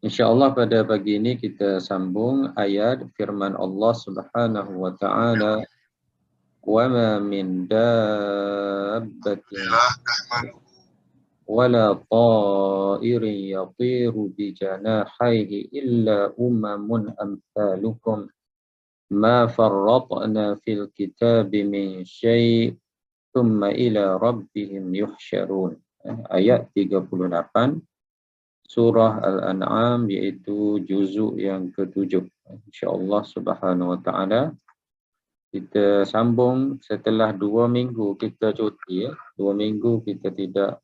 InsyaAllah pada pagi ini kita sambung ayat firman Allah Subhanahu wa taala, "Wa ma min dabbatin wala ta'irin yatiru bi janahihi illa umamun amsalukum ma farratna fil kitabi min syai' thumma ila rabbihim yuhsyarun." Ayat 38 Surah Al-An'am, iaitu juzuk yang ke-7. InsyaAllah Subhanahu wa ta'ala kita sambung setelah 2 minggu kita cuti. 2 minggu kita tidak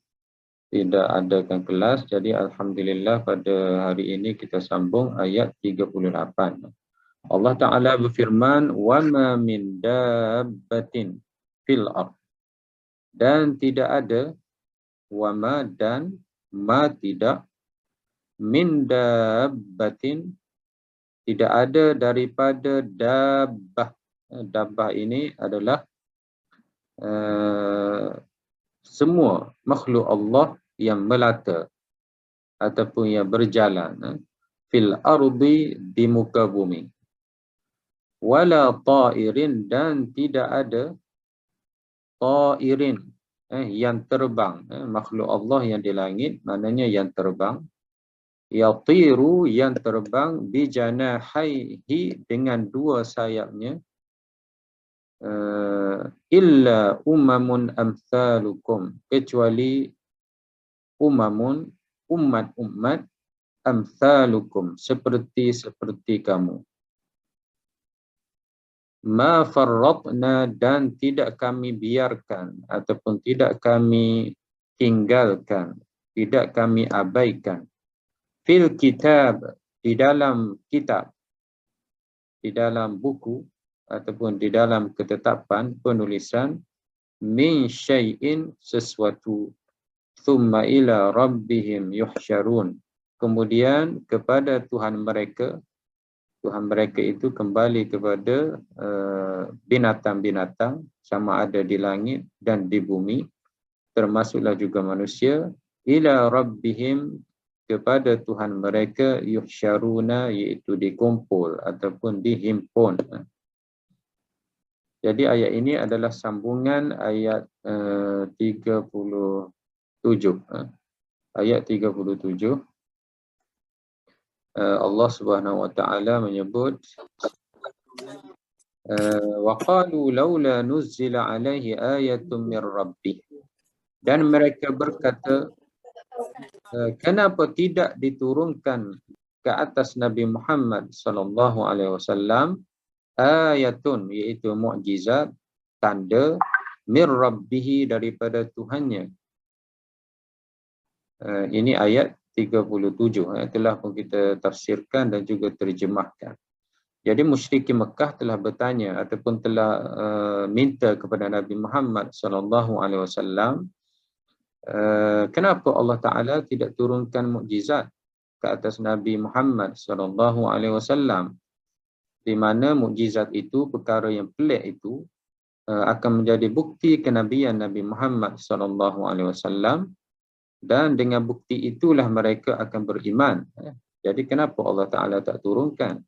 adakan kelas. Jadi Alhamdulillah pada hari ini kita sambung ayat 38. Allah Ta'ala berfirman, وَمَا مِنْ دَابَّةٍ فِي الْأَرْضِ. Dan tidak ada, wama dan ma tidak, min dabbatin tidak ada daripada dabbah. Dabbah ini adalah semua makhluk Allah yang melata ataupun yang berjalan fil ardi, di muka bumi. Wala ta'irin, dan tidak ada ta'irin yang terbang. Makhluk Allah yang di langit maknanya yang terbang. Yatiru, yang terbang, bijanahaihi, dengan 2 sayapnya. Illa umamun amsalukum, kecuali umamun, umat-umat, amsalukum, seperti kamu. Ma farratna, dan tidak kami biarkan ataupun tidak kami tinggalkan, tidak kami abaikan, fil kitab, di dalam kitab, di dalam buku ataupun di dalam ketetapan penulisan, min syai'in, sesuatu, thumma ila rabbihim yuhsyarun, kemudian kepada Tuhan mereka. Tuhan mereka itu kembali kepada binatang-binatang, sama ada di langit dan di bumi, termasuklah juga manusia. Ila rabbihim, kepada Tuhan mereka, yuhsyaruna, iaitu dikumpul ataupun dihimpun. Jadi ayat ini adalah sambungan ayat 37. Ayat 37. Allah Subhanahu wa taala menyebut, wa qalu laula nuzila alaihi ayatun mir rabbih, dan mereka berkata, kenapa tidak diturunkan ke atas Nabi Muhammad sallallahu alaihi wasallam ayatun, iaitu mukjizat, tanda, mir rabbih, daripada Tuhannya. Ini ayat 37 telah pun kita tafsirkan dan juga terjemahkan. Jadi musyrikin Mekah telah bertanya ataupun telah minta kepada Nabi Muhammad sallallahu alaihi wasallam, kenapa Allah Taala tidak turunkan mukjizat ke atas Nabi Muhammad sallallahu alaihi wasallam, di mana mukjizat itu, perkara yang pelik itu, akan menjadi bukti kenabian Nabi Muhammad sallallahu alaihi wasallam, dan dengan bukti itulah mereka akan beriman. Jadi kenapa Allah Taala tak turunkan?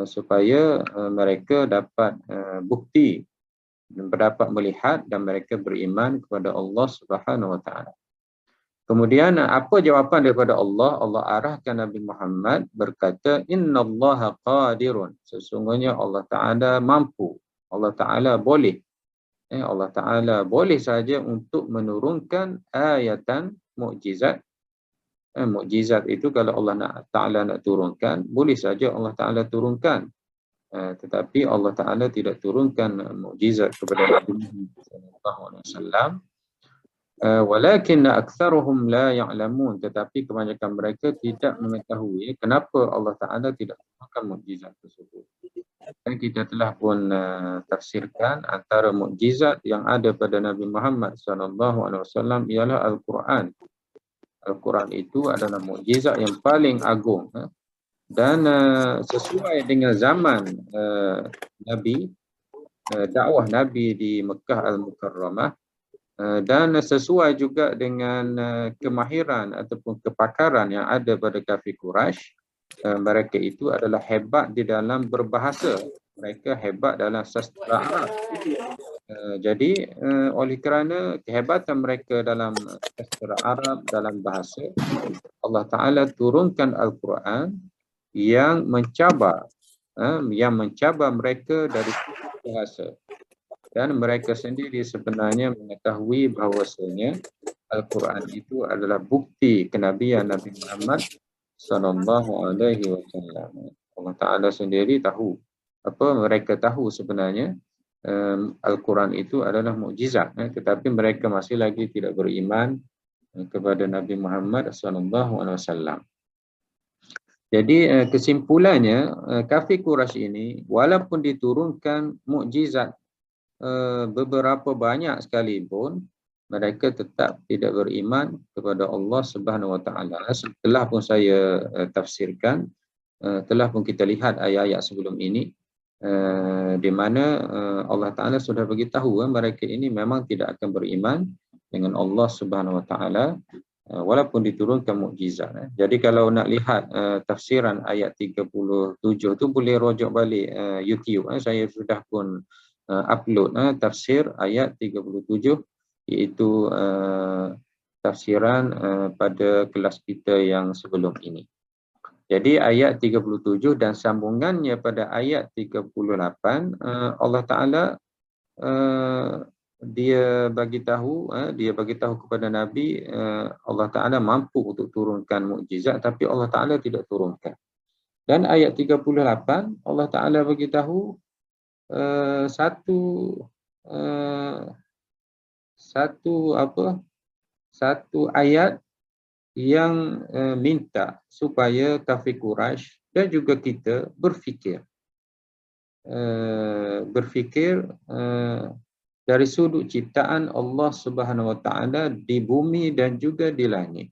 Supaya mereka dapat bukti, dapat melihat dan mereka beriman kepada Allah Subhanahu wa taala. Kemudian apa jawapan daripada Allah? Allah arahkan Nabi Muhammad berkata, innallaha qadirun, sesungguhnya Allah Taala mampu, Allah Taala boleh. Allah Taala boleh saja untuk menurunkan ayatan, mukjizat. Mukjizat itu kalau Allah Taala nak turunkan, boleh saja Allah Taala turunkan. Tetapi Allah Taala tidak turunkan mukjizat kepada Nabi Muhammad sallallahu alaihi wasallam. Walakinna aktsaruhum la ya'lamun, tetapi kebanyakan mereka tidak mengetahui kenapa Allah Taala tidak turunkan mukjizat tersebut. Dan kita telah pun tafsirkan antara mukjizat yang ada pada Nabi Muhammad sallallahu alaihi wasallam ialah Al-Quran. Al-Quran itu adalah mukjizat yang paling agung, dan sesuai dengan zaman Nabi, dakwah Nabi di Mekah Al-Mukarramah, Dan sesuai juga dengan kemahiran ataupun kepakaran yang ada pada kafir Quraisy, mereka itu adalah hebat di dalam berbahasa. Mereka hebat dalam sastra Arab. Jadi oleh kerana kehebatan mereka dalam sastra Arab, dalam bahasa, Allah Ta'ala turunkan Al-Quran yang mencabar mereka dari bahasa. Dan mereka sendiri sebenarnya mengetahui bahawasanya Al-Quran itu adalah bukti kenabian Nabi Muhammad sallallahu alaihi wasallam. Allah Taala sendiri tahu mereka tahu sebenarnya Al-Quran itu adalah mukjizat, tetapi mereka masih lagi tidak beriman kepada Nabi Muhammad sallallahu alaihi wasallam. Jadi kesimpulannya kafir Quraisy ini walaupun diturunkan mukjizat beberapa banyak sekalipun, mereka tetap tidak beriman kepada Allah Subhanahu Wa Taala. Setelah pun saya tafsirkan, telah pun kita lihat ayat-ayat sebelum ini, di mana Allah Taala sudah beritahu mereka ini memang tidak akan beriman dengan Allah Subhanahu Wa Taala walaupun diturunkan mukjizat. Jadi kalau nak lihat tafsiran ayat 37 tu boleh rujuk balik YouTube. Saya sudah pun upload tafsir ayat 37, iaitu tafsiran pada kelas kita yang sebelum ini. Jadi ayat 37 dan sambungannya pada ayat 38, Allah Ta'ala dia bagi tahu kepada Nabi, Allah Ta'ala mampu untuk turunkan mukjizat, tapi Allah Ta'ala tidak turunkan. Dan ayat 38 Allah Ta'ala bagi tahu satu ayat yang minta supaya kafir Quraisy dan juga kita berfikir dari sudut ciptaan Allah Subhanahu Wa Taala di bumi dan juga di langit.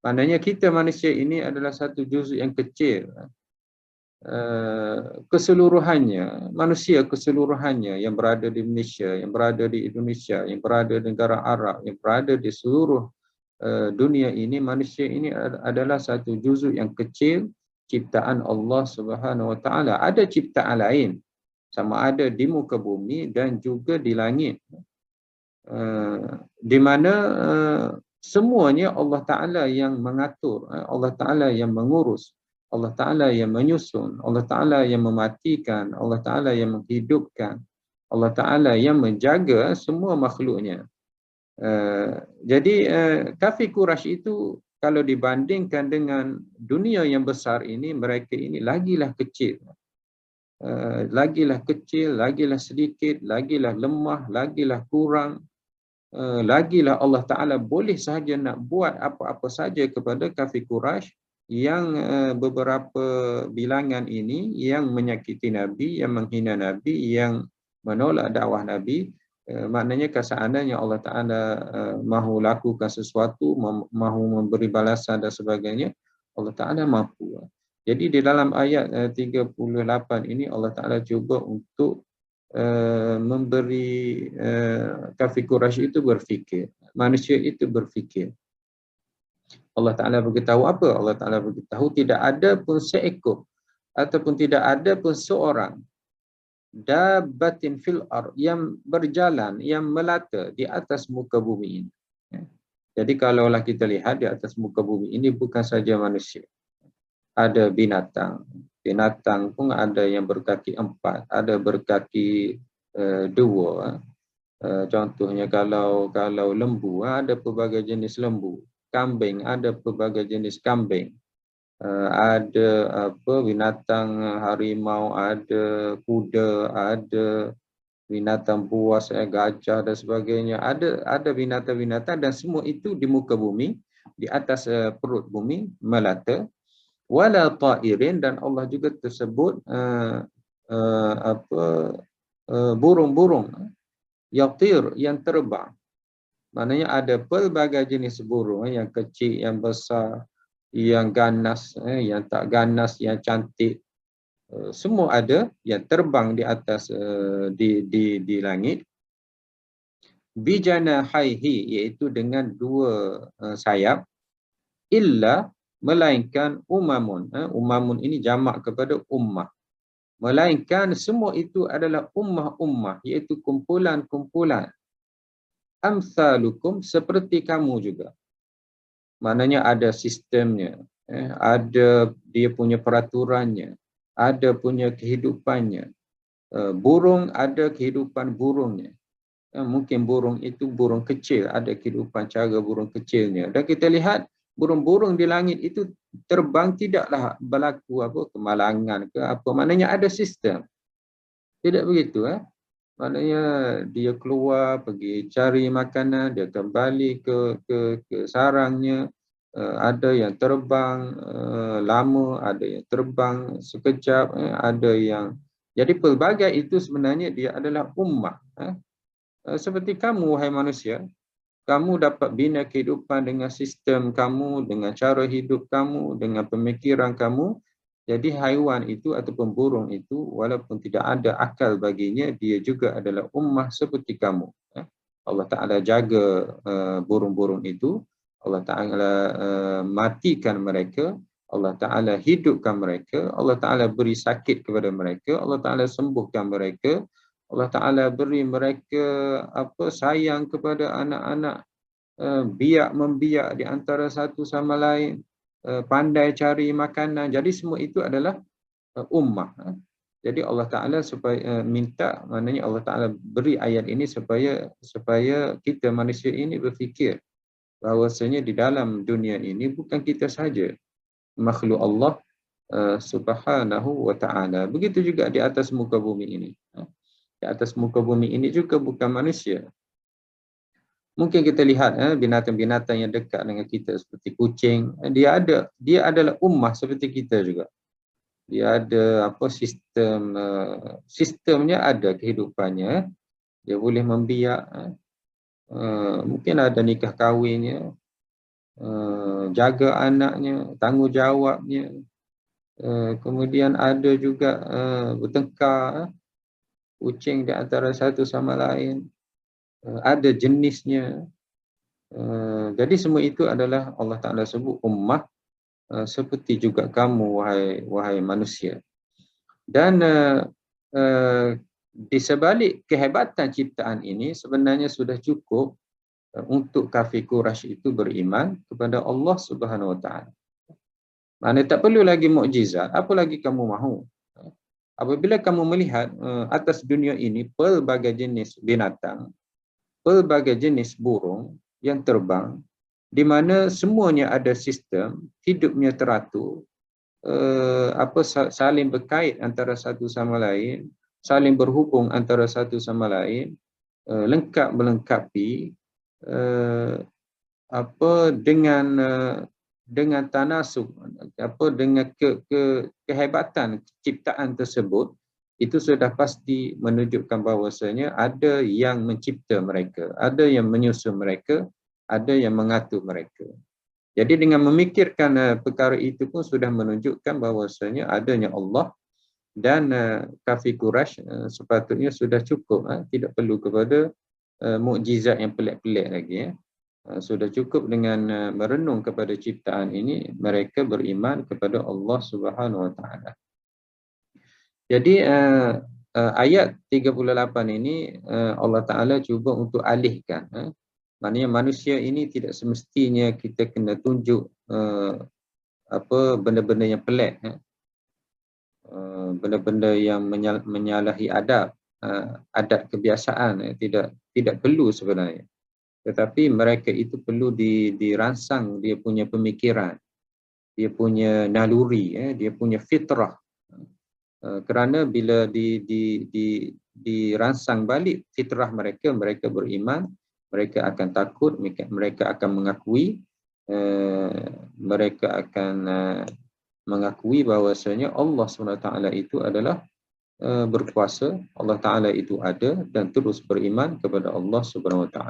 Maknanya kita manusia ini adalah satu juzuk yang kecil. Keseluruhannya, manusia keseluruhannya yang berada di Malaysia, yang berada di Indonesia, yang berada di negara Arab, yang berada di seluruh dunia ini, manusia ini adalah satu juzuk yang kecil ciptaan Allah Subhanahu Wa Taala. Ada ciptaan lain, sama ada di muka bumi dan juga di langit, di mana semuanya Allah Ta'ala yang mengatur, Allah Ta'ala yang mengurus, Allah Ta'ala yang menyusun, Allah Ta'ala yang mematikan, Allah Ta'ala yang menghidupkan, Allah Ta'ala yang menjaga semua makhluknya. Jadi kafir Quraisy itu kalau dibandingkan dengan dunia yang besar ini, mereka ini lagilah kecil. Lagilah kecil, lagilah sedikit, lagilah lemah, lagilah kurang. Lagilah Allah Ta'ala boleh sahaja nak buat apa-apa saja kepada kafir Quraisy yang beberapa bilangan ini yang menyakiti Nabi, yang menghina Nabi, yang menolak dakwah Nabi. Maknanya seandainya Allah Ta'ala mahu lakukan sesuatu, mahu memberi balasan dan sebagainya, Allah Ta'ala mampu. Jadi di dalam ayat 38 ini Allah Ta'ala cuba untuk memberi kafir Quraisy itu berfikir, manusia itu berfikir. Allah Ta'ala beritahu apa? Allah Ta'ala beritahu tidak ada pun seekor ataupun tidak ada pun seorang dabbatin fil ard yang berjalan, yang melata di atas muka bumi ini. Jadi kalaulah kita lihat di atas muka bumi ini bukan saja manusia, ada binatang. Binatang pun ada yang berkaki 4, ada berkaki 2. Contohnya kalau lembu, ada pelbagai jenis lembu. Kambing, ada pelbagai jenis kambing. Ada binatang harimau, ada kuda, ada binatang buas, gajah dan sebagainya. Ada binatang-binatang dan semua itu di muka bumi, di atas perut bumi melata. Wala ta'irin, dan Allah juga tersebut burung-burung yatir yang terbang. Maknanya ada pelbagai jenis burung, yang kecil, yang besar, yang ganas, yang tak ganas, yang cantik. Semua ada yang terbang di atas di langit. bijanahaihi, iaitu dengan dua sayap, illa, melainkan umamun. Umamun ini jamak kepada ummah. Melainkan semua itu adalah ummah-ummah, iaitu kumpulan-kumpulan. Amsalukum, seperti kamu juga. Maknanya ada sistemnya, ada dia punya peraturannya, ada punya kehidupannya. Burung ada kehidupan burungnya. Mungkin burung itu burung kecil, ada kehidupan cara burung kecilnya. Dan kita lihat burung-burung di langit itu terbang tidaklah berlaku kemalangan ke apa. Maknanya ada sistem. Tidak begitu. Maknanya dia keluar pergi cari makanan, dia kembali ke sarangnya. Ada yang terbang lama, ada yang terbang sekejap, ada yang, jadi pelbagai itu sebenarnya dia adalah ummah. Seperti kamu, wahai manusia, kamu dapat bina kehidupan dengan sistem kamu, dengan cara hidup kamu, dengan pemikiran kamu. Jadi haiwan itu ataupun burung itu, walaupun tidak ada akal baginya, dia juga adalah ummah seperti kamu. Allah Ta'ala jaga burung-burung itu. Allah Ta'ala matikan mereka. Allah Ta'ala hidupkan mereka. Allah Ta'ala beri sakit kepada mereka. Allah Ta'ala sembuhkan mereka. Allah Ta'ala beri mereka sayang kepada anak-anak, biak membiak di antara satu sama lain, pandai cari makanan. Jadi semua itu adalah ummah. Jadi Allah Ta'ala supaya minta, maknanya Allah Ta'ala beri ayat ini supaya kita manusia ini berfikir bahawasanya di dalam dunia ini bukan kita saja makhluk Allah subhanahu wa ta'ala. Begitu juga di atas muka bumi ini. Di atas muka bumi ini juga bukan manusia. Mungkin kita lihat binatang-binatang yang dekat dengan kita seperti kucing, dia adalah ummah seperti kita juga. Dia ada sistemnya, ada kehidupannya. Dia boleh membiak, mungkin ada nikah kahwinnya, jaga anaknya, tanggungjawabnya. Kemudian ada juga bertengkar kucing di antara satu sama lain. Ada jenisnya. Jadi semua itu adalah Allah Ta'ala sebut ummah, seperti juga kamu, wahai manusia. Dan di sebalik kehebatan ciptaan ini, sebenarnya sudah cukup untuk kafir Quraisy itu beriman kepada Allah Subhanahu Wa Ta'ala. Maknanya tak perlu lagi mukjizat, apa lagi kamu mahu? Apabila kamu melihat atas dunia ini pelbagai jenis binatang, pelbagai jenis burung yang terbang, di mana semuanya ada sistem, hidupnya teratur, saling berkait antara satu sama lain, saling berhubung antara satu sama lain, lengkap melengkapi, dengan tanasub, dengan kehebatan ciptaan tersebut, itu sudah pasti menunjukkan bahawasanya ada yang mencipta mereka, ada yang menyusun mereka, ada yang mengatur mereka. Jadi dengan memikirkan perkara itu pun sudah menunjukkan bahawasanya adanya Allah, dan kafir Quraisy sepatutnya sudah cukup, tidak perlu kepada mukjizat yang pelik-pelik lagi. Sudah cukup dengan merenung kepada ciptaan ini, mereka beriman kepada Allah Subhanahu Wa Ta'ala. Jadi ayat 38 ini Allah Ta'ala cuba untuk alihkan. Maknanya manusia ini tidak semestinya kita kena tunjuk benda-benda yang pelik, benda-benda yang menyalahi adat kebiasaan, tidak perlu sebenarnya. Tetapi mereka itu perlu dirangsang dia punya pemikiran, dia punya naluri, dia punya fitrah. Kerana bila dirangsang balik fitrah mereka, mereka beriman, mereka akan takut, mereka akan mengakui, mereka akan mengakui bahawasanya Allah SWT itu adalah berkuasa, Allah Ta'ala itu ada, dan terus beriman kepada Allah SWT.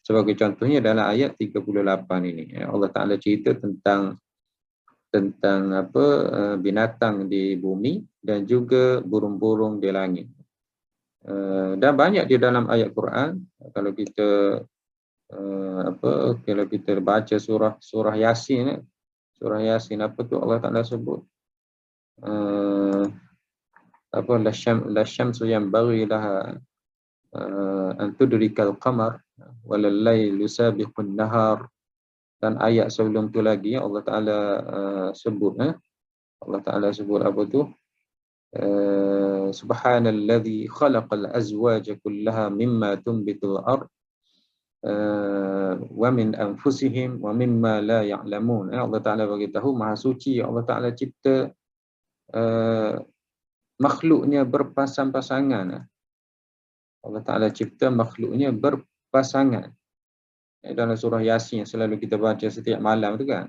Sebagai contohnya dalam ayat 38 ini, Allah Ta'ala cerita tentang binatang di bumi dan juga burung-burung di langit. Dan banyak di dalam ayat Quran. Kalau kita kalau kita baca surah Yasin, surah Yasin apa tu Allah Taala sebut, apa la syamsu yanbaghi laha an tudrikal qamar walal lailu sabiqun nahar. Dan ayat sebelum tu lagi Allah Taala sebut, Allah Taala sebut apa tu, subhanalladzi khalaqal azwaja kullaha mimma tunbitul ard wa min anfusihim wa mimma la ya'lamun. Allah Taala bagi tahu maha suci Allah Taala cipta makhluknya berpasang-pasangan. Allah Taala cipta makhluknya berpasangan. Dalam surah Yasin yang selalu kita baca setiap malam tu kan.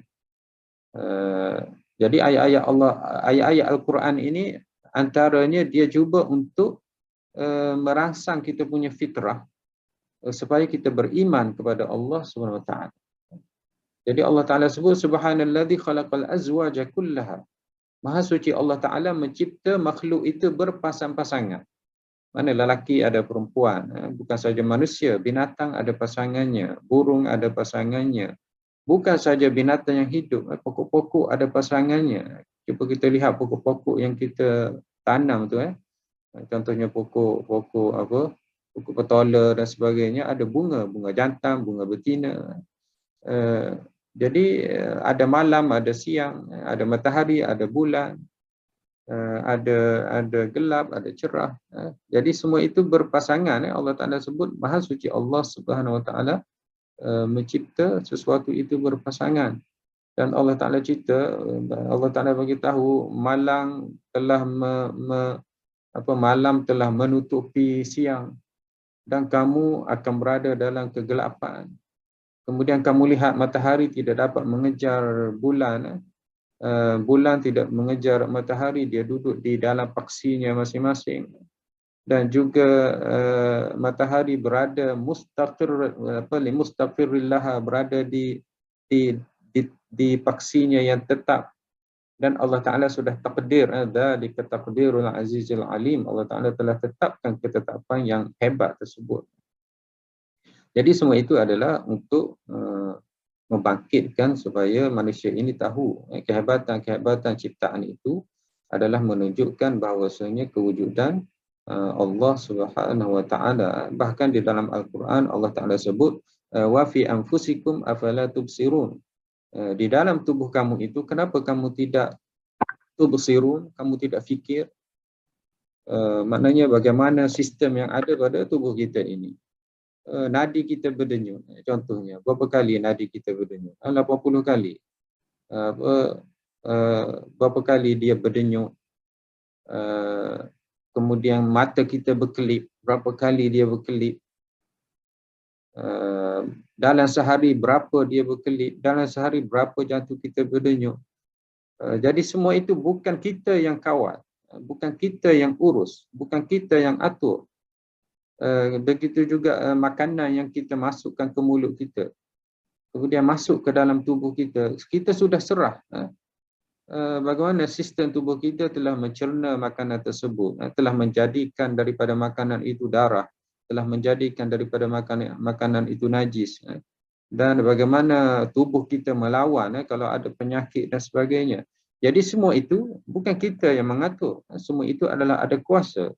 Jadi ayat-ayat Allah, ayat-ayat Al-Quran ini antaranya dia cuba untuk merangsang kita punya fitrah supaya kita beriman kepada Allah Subhanahu Wa Taala. Jadi Allah Taala sebut subhanalladzi khalaqal azwaja kullaha. Maha suci Allah Taala mencipta makhluk itu berpasang-pasangan. Mana lelaki ada perempuan, bukan saja manusia, binatang ada pasangannya, burung ada pasangannya. Bukan saja binatang yang hidup, pokok-pokok ada pasangannya. Cuba kita lihat pokok-pokok yang kita tanam tu, contohnya pokok apa, pokok petola dan sebagainya, ada bunga jantan, bunga betina. Jadi ada malam, ada siang, ada matahari, ada bulan, ada gelap, ada cerah. Jadi semua itu berpasangan. Allah Taala sebut maha suci Allah Subhanahu Wa Taala mencipta sesuatu itu berpasangan. Dan Allah Taala cerita, Allah Taala bagi tahu malam telah malam telah menutupi siang dan kamu akan berada dalam kegelapan. Kemudian kamu lihat matahari tidak dapat mengejar bulan, bulan tidak mengejar matahari, dia duduk di dalam paksinya masing-masing. Dan juga matahari berada mustaqirrillah, berada di paksinya yang tetap. Dan Allah Ta'ala sudah takdir, dzalika taqdirul azizil alim. Allah Ta'ala telah tetapkan ketetapan yang hebat tersebut. Jadi semua itu adalah untuk membangkitkan supaya manusia ini tahu kehebatan ciptaan itu adalah menunjukkan bahawasanya kewujudan Allah Subhanahu Wa Taala. Bahkan di dalam Al-Quran Allah Taala sebut wa fi anfusikum afala tubsirun. Di dalam tubuh kamu itu kenapa kamu tidak tubsirun, kamu tidak fikir? Maknanya bagaimana sistem yang ada pada tubuh kita ini. Nadi kita berdenyut, contohnya berapa kali nadi kita berdenyut? 80 kali. Berapa kali dia berdenyut? Kemudian mata kita berkelip, berapa kali dia berkelip? Dalam sehari berapa dia berkelip? Dalam sehari berapa jantung kita berdenyut? Jadi semua itu bukan kita yang kawal, bukan kita yang urus, bukan kita yang atur. Begitu juga makanan yang kita masukkan ke mulut kita, kemudian masuk ke dalam tubuh kita, kita sudah serah bagaimana sistem tubuh kita telah mencerna makanan tersebut, telah menjadikan daripada makanan itu darah, telah menjadikan daripada makanan itu najis, dan bagaimana tubuh kita melawan kalau ada penyakit dan sebagainya. Jadi semua itu bukan kita yang mengatur, semua itu adalah ada kuasa.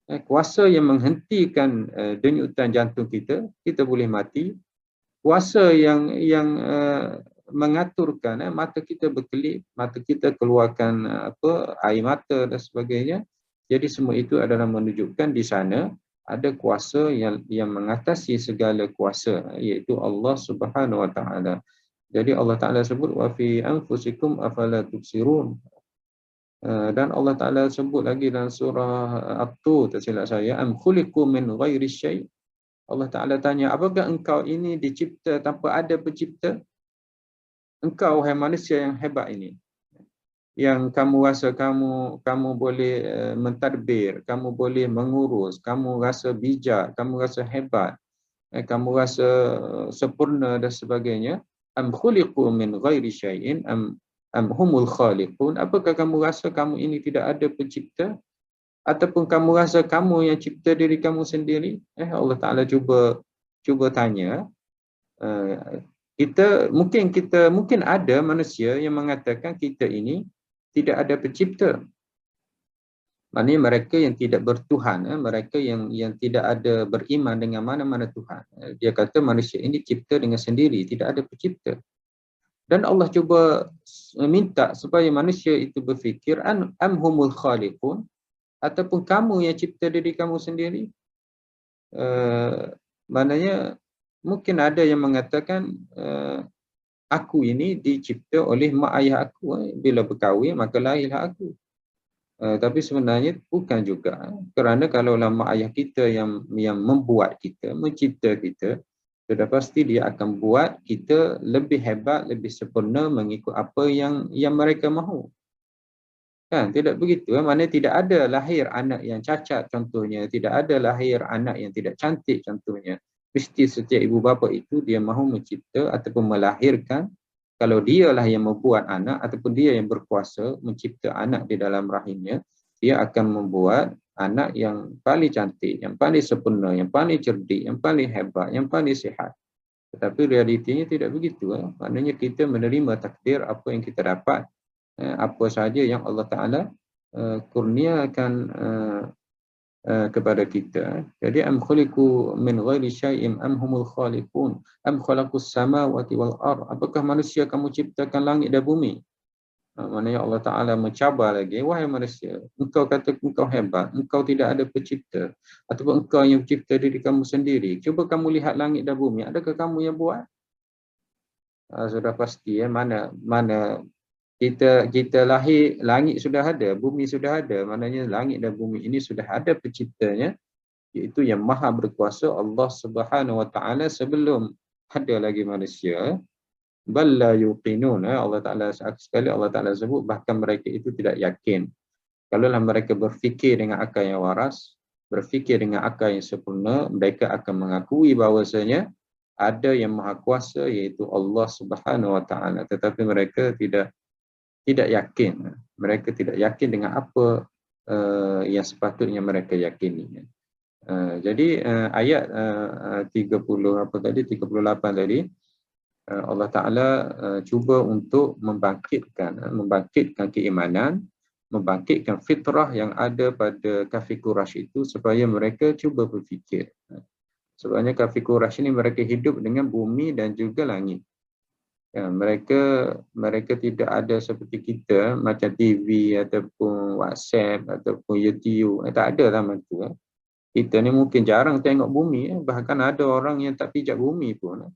Kuasa yang menghentikan denyutan jantung kita, kita boleh mati. Kuasa yang mengaturkan mata kita berkelip, mata kita keluarkan air mata dan sebagainya. Jadi semua itu adalah menunjukkan di sana ada kuasa yang mengatasi segala kuasa, iaitu Allah Subhanahu Wa Taala. Jadi Allah Taala sebut wa fi anfusikum afala tubsirun. Dan Allah Ta'ala sebut lagi dalam surah At-Tur, tersilap saya, am khuliqu min ghairi syai'. Allah Ta'ala tanya, apakah engkau ini dicipta tanpa ada pencipta? Engkau, hai manusia yang hebat ini, yang kamu rasa kamu boleh mentadbir, kamu boleh mengurus, kamu rasa bijak, kamu rasa hebat, kamu rasa sempurna dan sebagainya. Am khuliqu min ghairi syai'in am humul khaliqun. Apakah kamu rasa kamu ini tidak ada pencipta? Ataupun kamu rasa kamu yang cipta diri kamu sendiri? Allah Ta'ala cuba tanya. Mungkin ada manusia yang mengatakan kita ini tidak ada pencipta. Maknanya mereka yang tidak bertuhan, mereka yang tidak ada beriman dengan mana-mana Tuhan. Dia kata manusia ini cipta dengan sendiri, tidak ada pencipta. Dan Allah cuba minta supaya manusia itu berfikir, amhumul khaliqun, ataupun kamu yang cipta diri kamu sendiri. Maknanya mungkin ada yang mengatakan aku ini dicipta oleh mak ayah aku. Bila berkahwin maka lahirlah aku. Tapi sebenarnya bukan juga. Kerana kalau mak ayah kita yang membuat kita, mencipta kita, sudah pasti dia akan buat kita lebih hebat, lebih sempurna mengikut apa yang mereka mahu. Kan, tidak begitu. Maknanya tidak ada lahir anak yang cacat contohnya, tidak ada lahir anak yang tidak cantik contohnya. Mesti setiap ibu bapa itu dia mahu mencipta ataupun melahirkan. Kalau dialah yang membuat anak ataupun dia yang berkuasa mencipta anak di dalam rahimnya, dia akan membuat anak yang paling cantik, yang paling sempurna, yang paling cerdik, yang paling hebat, yang paling sihat. Tetapi realitinya tidak begitu. Maknanya kita menerima takdir apa yang kita dapat, apa sahaja yang Allah Ta'ala kurniakan kepada kita. Jadi am khuliqu min ghairi syai'in am humul khaliqun am khalaqus samawati wal ard. Apakah manusia kamu ciptakan langit dan bumi? Maknanya Allah Ta'ala mencabar lagi, wahai manusia, engkau kata engkau hebat, engkau tidak ada pencipta, ataupun engkau yang mencipta diri kamu sendiri. Cuba kamu lihat langit dan bumi, adakah kamu yang buat? Sudah pasti mana kita lahir, langit sudah ada, bumi sudah ada. Maknanya langit dan bumi ini sudah ada penciptanya, iaitu yang maha berkuasa Allah Subhanahu Wa Taala sebelum ada lagi manusia. Bal la yuqinun. Allah Taala sekali Allah Taala sebut bahkan mereka itu tidak yakin. Kalaulah mereka berfikir dengan akal yang waras, berfikir dengan akal yang sempurna, mereka akan mengakui bahawasanya ada yang maha kuasa iaitu Allah Subhanahu Wa Taala. Tetapi mereka tidak yakin. Mereka tidak yakin dengan apa yang sepatutnya mereka yakini. Jadi ayat 30 apa tadi 38 tadi Allah Taala cuba untuk membangkitkan keimanan, membangkitkan fitrah yang ada pada kafir Quraisy itu supaya mereka cuba berfikir. Sebenarnya kafir Quraisy ini mereka hidup dengan bumi dan juga langit. Ya, mereka tidak ada seperti kita macam TV ataupun WhatsApp ataupun YouTube. Tak ada zaman tu. Kita ni mungkin jarang tengok bumi. Bahkan ada orang yang tak pijak bumi pun.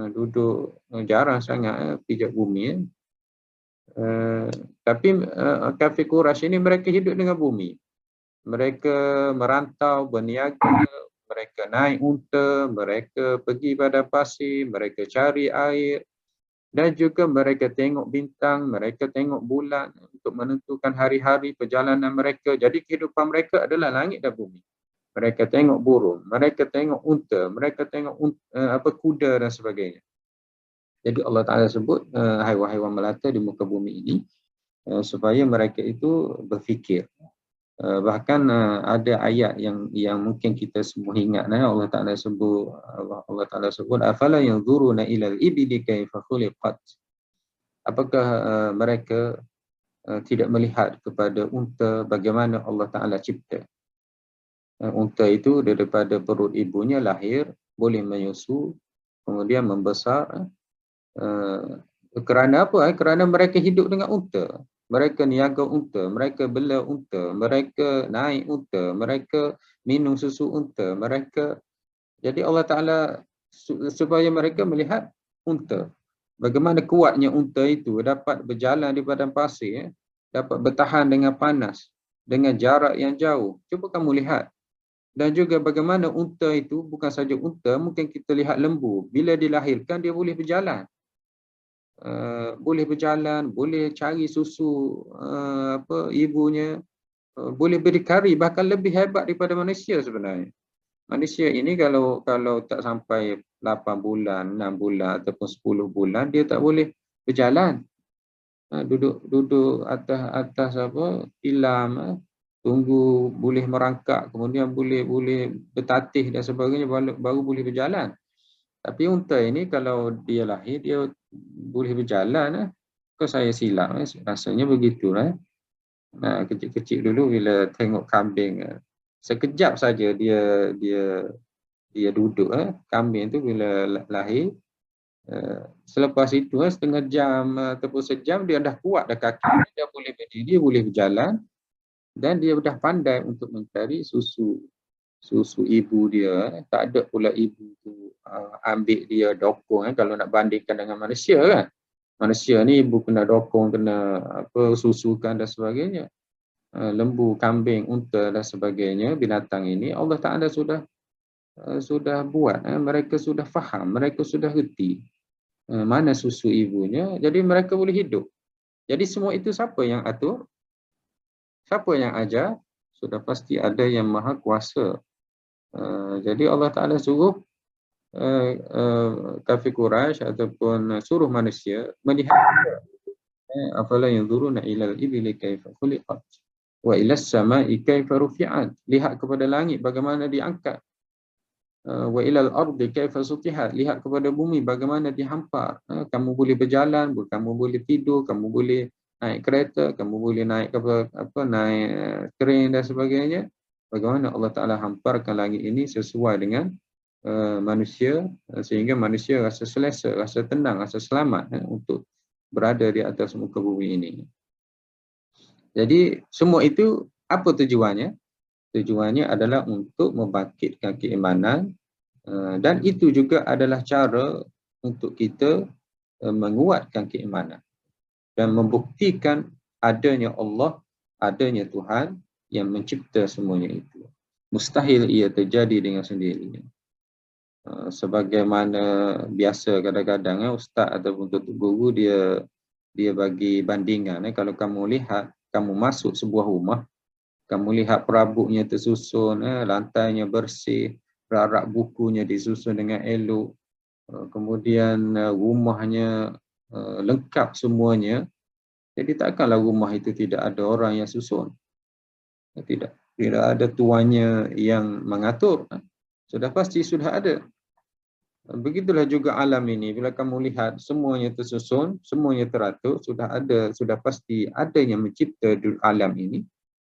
Duduk jarang sangat pijak bumi. Tapi kafir Quraisy ini mereka hidup dengan bumi. Mereka merantau, berniaga, mereka naik unta, mereka pergi pada pasir, mereka cari air, dan juga mereka tengok bintang, mereka tengok bulan untuk menentukan hari-hari perjalanan mereka. Jadi kehidupan mereka adalah langit dan bumi. Mereka tengok burung, mereka tengok unta, mereka tengok kuda dan sebagainya. Jadi Allah Ta'ala sebut haiwan-haiwan melata di muka bumi ini supaya mereka itu berfikir. Bahkan ada ayat yang mungkin kita semua ingat, Allah Ta'ala sebut afala yanzuruna ilal ibili kaifa khuliqat. Apakah mereka tidak melihat kepada unta bagaimana Allah Ta'ala cipta? Unta itu daripada perut ibunya lahir, boleh menyusu, kemudian membesar. Kerana apa? Kerana mereka hidup dengan unta. Mereka niaga unta, mereka bela unta, mereka naik unta, mereka minum susu unta, jadi Allah Ta'ala supaya mereka melihat unta. Bagaimana kuatnya unta itu dapat berjalan di padang pasir, dapat bertahan dengan panas, dengan jarak yang jauh. Cuba kamu lihat. Dan juga bagaimana unta itu, bukan saja unta, mungkin kita lihat lembu. Bila dilahirkan, dia boleh berjalan. Boleh cari susu ibunya, boleh berdikari, bahkan lebih hebat daripada manusia sebenarnya. Manusia ini kalau tak sampai 8 bulan, 6 bulan ataupun 10 bulan, dia tak boleh berjalan. Duduk atas tilam, tunggu boleh merangkak, kemudian boleh bertatih dan sebagainya, baru boleh berjalan. Tapi unta ini kalau dia lahir dia boleh berjalan. Kau saya silap, rasanya begitulah. Nah, kecil-kecil dulu bila tengok kambing, sekejap saja dia duduk. Kambing tu bila lahir, selepas itu setengah jam ataupun sejam dia dah kuat dah kaki, dia boleh berdiri, dia boleh berjalan, dan dia dah pandai untuk mencari susu ibu dia. Tak ada pula ibu tu ambil dia dokong, kalau nak bandingkan dengan manusia kan. Manusia ni ibu kena dokong, kena susukan dan sebagainya. Lembu, kambing, unta dan sebagainya, binatang ini Allah Taala sudah buat, mereka sudah faham, mereka sudah reti mana susu ibunya, jadi mereka boleh hidup. Jadi semua itu siapa yang atur? Siapa yang ajar? Sudah pasti ada yang maha kuasa. Jadi Allah Ta'ala suruh kafir Quraisy ataupun suruh manusia melihat afala yanzuruna ilal ibli kaifa khuliqat wa ilas sama'i kaifa rufi'at. Lihat kepada langit bagaimana diangkat. Wa ilal ardi kaifa sutihat. Lihat kepada bumi bagaimana dihampar. Kamu boleh berjalan, kamu boleh tidur, kamu boleh naik kereta, kamu boleh naik naik keren dan sebagainya. Bagaimana Allah Taala hamparkan langit ini sesuai dengan manusia, sehingga manusia rasa selesa, rasa tenang, rasa selamat untuk berada di atas muka bumi ini. Jadi semua itu apa tujuannya? Tujuannya adalah untuk membangkitkan keimanan, dan itu juga adalah cara untuk kita menguatkan keimanan dan membuktikan adanya Allah, adanya Tuhan yang mencipta semuanya itu. Mustahil ia terjadi dengan sendirinya. Sebagaimana biasa kadang-kadang ustaz ataupun tutup guru dia bagi bandingan. Kalau kamu lihat, kamu masuk sebuah rumah, kamu lihat perabotnya tersusun, lantainya bersih, rak-rak bukunya disusun dengan elok, kemudian rumahnya lengkap semuanya. Jadi takkanlah rumah itu tidak ada orang yang susun. Tidak ada tuannya yang mengatur. Sudah pasti sudah ada. Begitulah juga alam ini. Bila kamu lihat semuanya tersusun, semuanya teratur, sudah pasti ada yang mencipta alam ini.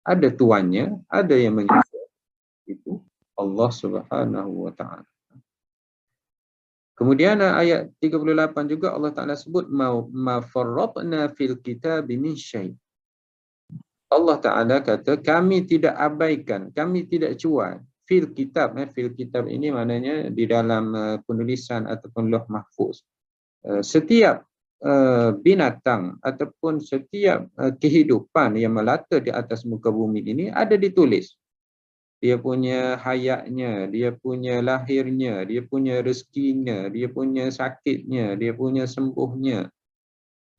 Ada tuannya, ada yang menyusun, itu Allah Subhanahu wa taala. Kemudian ayat 38 juga Allah Taala sebut ma farratna fil kitab min syai'. Allah Taala kata kami tidak abaikan, kami tidak cuai fil kitab. Fil kitab ini maknanya di dalam penulisan ataupun lauh mahfuz. Setiap binatang ataupun setiap kehidupan yang melata di atas muka bumi ini ada ditulis. Dia punya hayatnya, dia punya lahirnya, dia punya rezekinya, dia punya sakitnya, dia punya sembuhnya.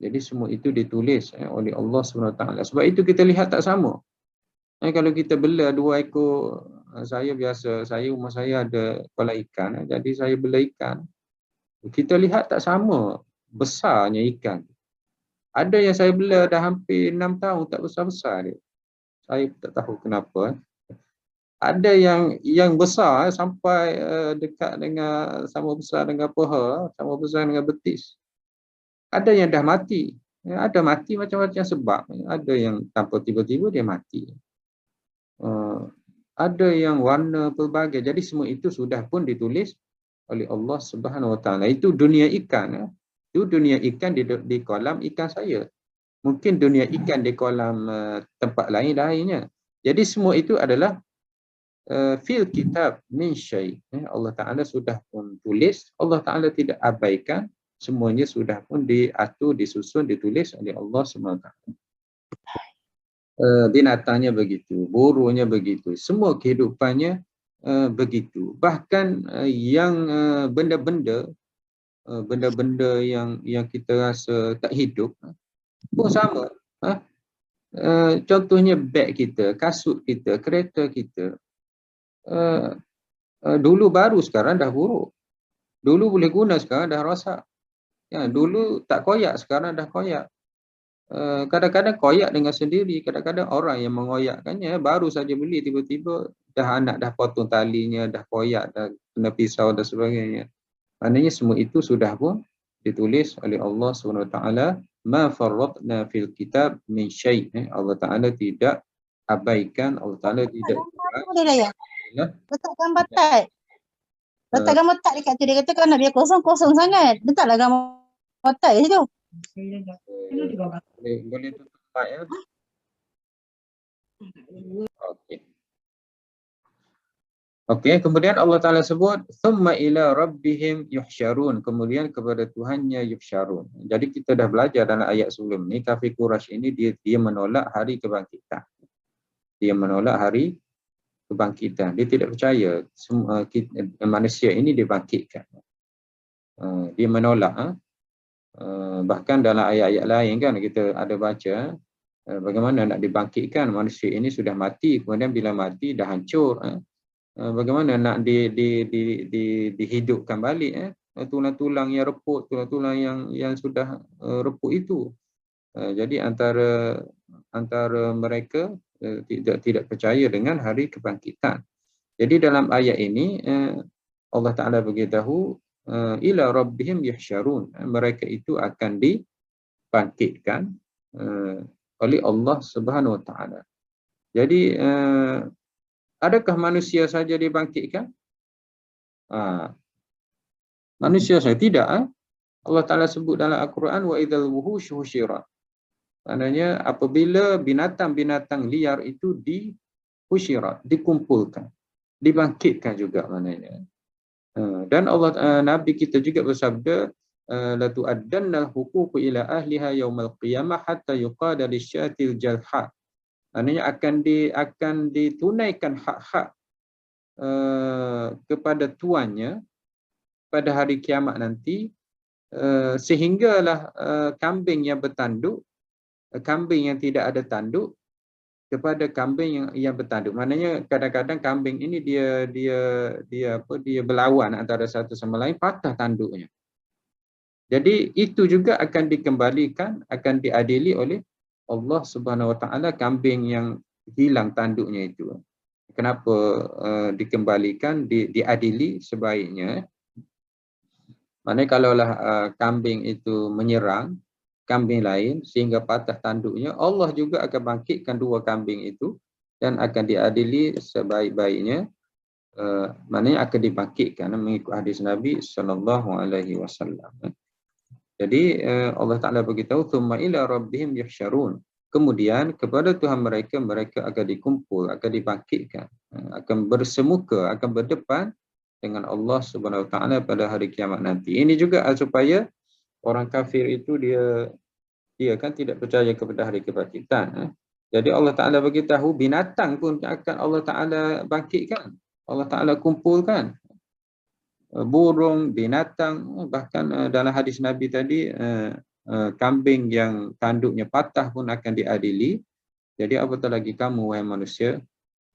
Jadi semua itu ditulis oleh Allah SWT. Sebab itu kita lihat tak sama. Kalau kita bela 2 ekor, rumah saya ada kolam ikan, jadi saya bela ikan. Kita lihat tak sama besarnya ikan. Ada yang saya bela dah hampir 6 tahun tak besar-besar dia. Saya tak tahu kenapa. Ada yang besar sampai dekat dengan sama besar dengan paha, sama besar dengan betis. Ada yang dah mati. Ada mati macam-macam sebab. Ada yang tanpa tiba-tiba dia mati. Ada yang warna pelbagai. Jadi semua itu sudah pun ditulis oleh Allah Subhanahu Wa Taala. Itu dunia ikan. Itu dunia ikan di kolam ikan saya. Mungkin dunia ikan di kolam tempat lainnya. Jadi semua itu adalah fil kitab min syai'. Allah Ta'ala sudah pun tulis. Allah Ta'ala tidak abaikan. Semuanya sudah pun diatur, disusun, ditulis oleh Allah SWT. Binatangnya begitu, burungnya begitu. Semua kehidupannya begitu. Bahkan yang benda-benda yang kita rasa tak hidup pun sama. Contohnya beg kita, kasut kita, kereta kita. Dulu baru, sekarang dah buruk. Dulu boleh guna, sekarang dah rosak. Dulu tak koyak, sekarang dah koyak. kadang-kadang koyak dengan sendiri, kadang-kadang orang yang mengoyakkannya baru saja beli tiba-tiba dah anak dah potong talinya, dah koyak, dah kena pisau dan sebagainya. Maknanya semua itu sudah pun ditulis oleh Allah SWT. Ma farratna fil kitab min syai'. Allah Ta'ala tidak abaikan, Allah Ta'ala tidak buat. Boleh lah ya. Ya. Letak gambar tak. Letak gambar tak dekat tu. Dia kata kalau nak biar kosong-kosong sangat. Letaklah gambar tak di situ. Boleh tutup mic ya. Okey. Okey, kemudian Allah Ta'ala sebut thumma ila rabbihim yuhsyarun, kemudian kepada Tuhannya yuhsyarun. Jadi kita dah belajar dalam ayat sebelum ni, kafir Quraisy ini dia menolak hari kebangkitan. Dia menolak hari kebangkitan. Dia tidak percaya semua manusia ini dibangkitkan. Dia menolak. Bahkan dalam ayat-ayat lain kan kita ada baca bagaimana nak dibangkitkan, manusia ini sudah mati, kemudian bila mati dah hancur. Bagaimana nak dihidupkan balik tulang-tulang yang reput, tulang-tulang yang sudah reput itu. Jadi antara mereka tidak percaya dengan hari kebangkitan. Jadi dalam ayat ini Allah Ta'ala beritahu ila rabbihim yuhsyarun, mereka itu akan dibangkitkan oleh Allah Subhanahu Wa Ta'ala. Jadi adakah manusia saja dibangkitkan? Manusia saja tidak. Allah Ta'ala sebut dalam Al-Quran wa idzal wuhusyu husyirat. Maknanya apabila binatang-binatang liar itu dihusyirat, dikumpulkan, dibangkitkan juga maknanya. Dan Allah Nabi kita juga bersabda la tu'addanna al-huquq ila ahliha yaumal qiyamah hatta yuqada lisyatil jalha. Maknanya akan ditunaikan hak-hak kepada tuannya pada hari kiamat nanti, sehinggalah kambing yang bertanduk, kambing yang tidak ada tanduk kepada kambing yang bertanduk. Maknanya kadang-kadang kambing ini dia berlawan antara satu sama lain, patah tanduknya. Jadi itu juga akan dikembalikan, akan diadili oleh Allah Subhanahu Wa Ta'ala kambing yang hilang tanduknya itu. Kenapa dikembalikan, diadili sebaiknya? Maknanya kalaulah kambing itu menyerang kambing lain sehingga patah tanduknya, Allah juga akan bangkitkan dua kambing itu dan akan diadili sebaik-baiknya. Maknanya akan dibangkitkan mengikut hadis Nabi sallallahu alaihi wasallam. Jadi Allah Ta'ala beritahu thumma ila rabbihim yuhsyarun, kemudian kepada Tuhan mereka akan dikumpul, akan dibangkitkan, akan bersemuka, akan berdepan dengan Allah Subhanahu Wa Ta'ala pada hari kiamat nanti. Ini juga supaya orang kafir itu dia kan tidak percaya kepada hari kebangkitan. Jadi Allah Ta'ala beritahu binatang pun akan Allah Ta'ala bangkitkan, Allah Ta'ala kumpulkan. Burung, binatang, bahkan dalam hadis Nabi tadi kambing yang tanduknya patah pun akan diadili. Jadi apatah lagi kamu wahai manusia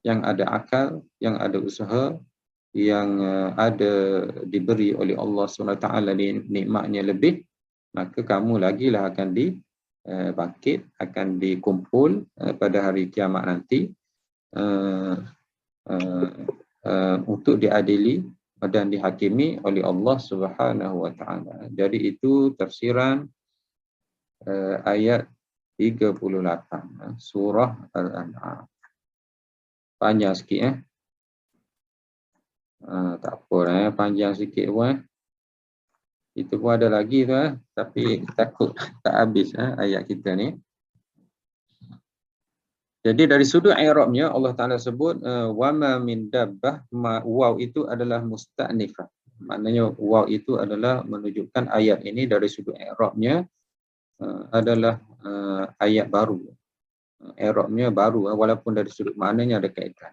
yang ada akal, yang ada usaha, yang ada diberi oleh Allah SWT nikmatnya lebih, maka kamu lagilah akan dibangkit, akan dikumpul pada hari kiamat nanti untuk diadili dan dihakimi oleh Allah Subhanahu Wa Ta'ala. Jadi itu tafsiran ayat 38 surah Al-An'am. Panjang sikit tak apa panjang sikit pun itu pun ada lagi tu tapi takut tak habis ayat kita ni. Jadi dari sudut i'rabnya Allah Ta'ala sebut wama min dabbah, waw itu adalah musta'nifah. Maknanya waw itu adalah menunjukkan ayat ini dari sudut i'rabnya adalah ayat baru. I'rabnya baru walaupun dari sudut maknanya ada kaitan.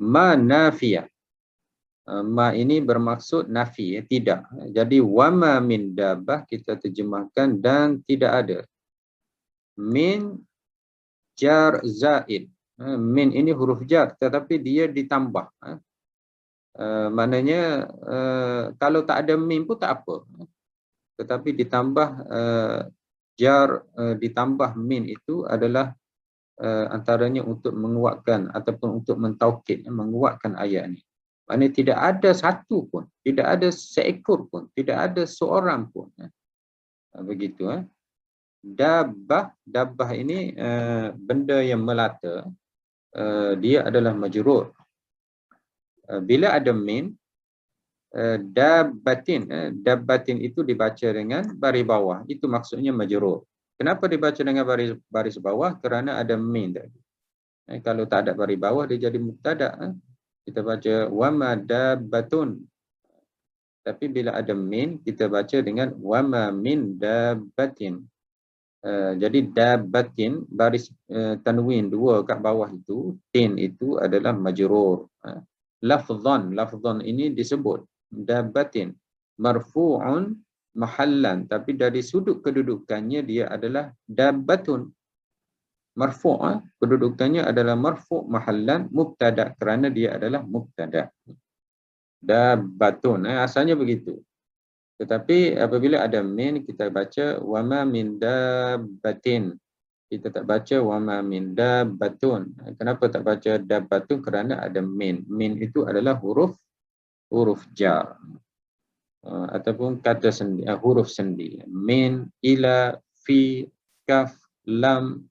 Ma nafiyah. Ma ini bermaksud nafi, tidak. Jadi wama min dabbah kita terjemahkan dan tidak ada. Min jar zaid. Min ini huruf jar tetapi dia ditambah. Maknanya kalau tak ada min pun tak apa. Tetapi ditambah jar ditambah min itu adalah antaranya untuk menguatkan ataupun untuk mentaukid, menguatkan ayat ini. Maknanya tidak ada satu pun, tidak ada seekor pun, tidak ada seorang pun. Begitu. Dabbah ini benda yang melata, dia adalah majrur. Bila ada min, dabbatin itu dibaca dengan baris bawah, itu maksudnya majrur. Kenapa dibaca dengan baris bawah? Kerana ada min tadi. Kalau tak ada baris bawah dia jadi mubtada. Kita baca wama dabbatun. Tapi bila ada min kita baca dengan wama min dabbatin. Jadi dabbatin baris tanwin dua kat bawah itu, tin itu adalah majrur. Lafzan ini disebut dabbatin marfu'un mahallan, tapi dari sudut kedudukannya dia adalah dabbatun. Marfu', kedudukannya adalah marfu' mahallan mubtada, kerana dia adalah mubtada. Dabbatun, asalnya begitu. Tetapi apabila ada min kita baca wama min dabbatin. Kita tak baca wama min dabbatun. Kenapa tak baca dabbatun? Kerana ada min. Min itu adalah huruf jar. Ataupun kata sendi, huruf sendi. Min, ila, fi, kaf, lam,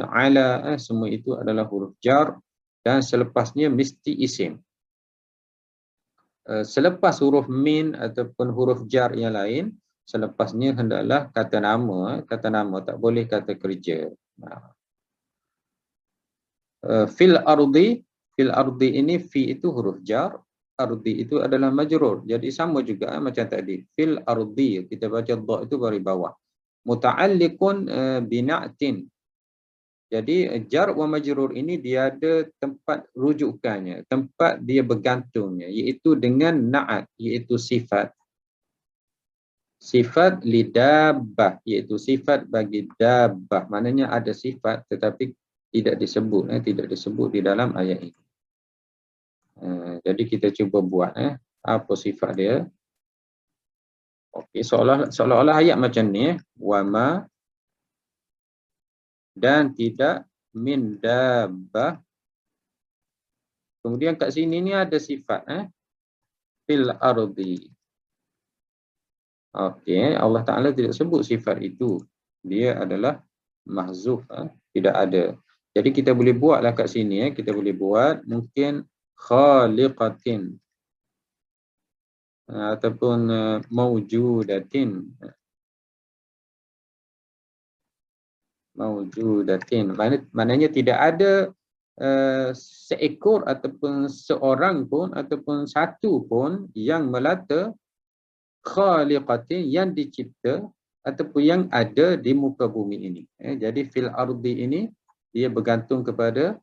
ala, semua itu adalah huruf jar dan selepasnya mesti isim. Selepas huruf min ataupun huruf jar yang lain, selepasnya hendaklah kata nama. Kata nama, tak boleh kata kerja. Fil ardi ini fi itu huruf jar, ardi itu adalah majrur. Jadi sama juga macam tadi. Fil ardi, kita baca dha itu baris bawah. Muta'alliqun bina'tin. Jadi jar wa majrur ini dia ada tempat rujukannya, tempat dia bergantungnya, iaitu dengan na'at, iaitu sifat. Sifat li dabbah, iaitu sifat bagi dabbah. Maknanya ada sifat tetapi tidak disebut di dalam ayat ini. Jadi kita cuba buat apa sifat dia. Okey, seolah-olah ayat macam ni, wama dan tidak min dabbah. Kemudian kat sini ni ada sifat fil ardi. Okey, Allah Taala tidak sebut sifat itu. Dia adalah mahzuf, tidak ada. Jadi kita boleh buatlah kat sini, kita boleh buat mungkin khaliqatin ataupun maujudatin. Maujudatin. Maknanya tidak ada seekor ataupun seorang pun ataupun satu pun yang melata, khaliqatin yang dicipta ataupun yang ada di muka bumi ini. Jadi fil ardi ini dia bergantung kepada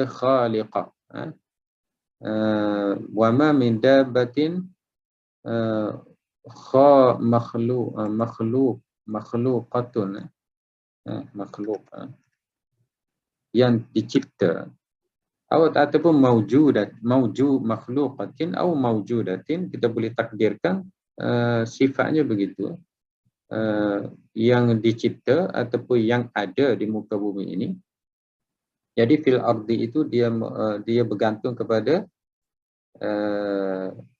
khaliqah. Wa ma min dabbatin makhluqatun, makhluk yang dicipta, ataupun makhluqatin atau maujudatin, kita boleh takdirkan sifatnya begitu, yang dicipta ataupun yang ada di muka bumi ini. Jadi fil ardi itu dia bergantung kepada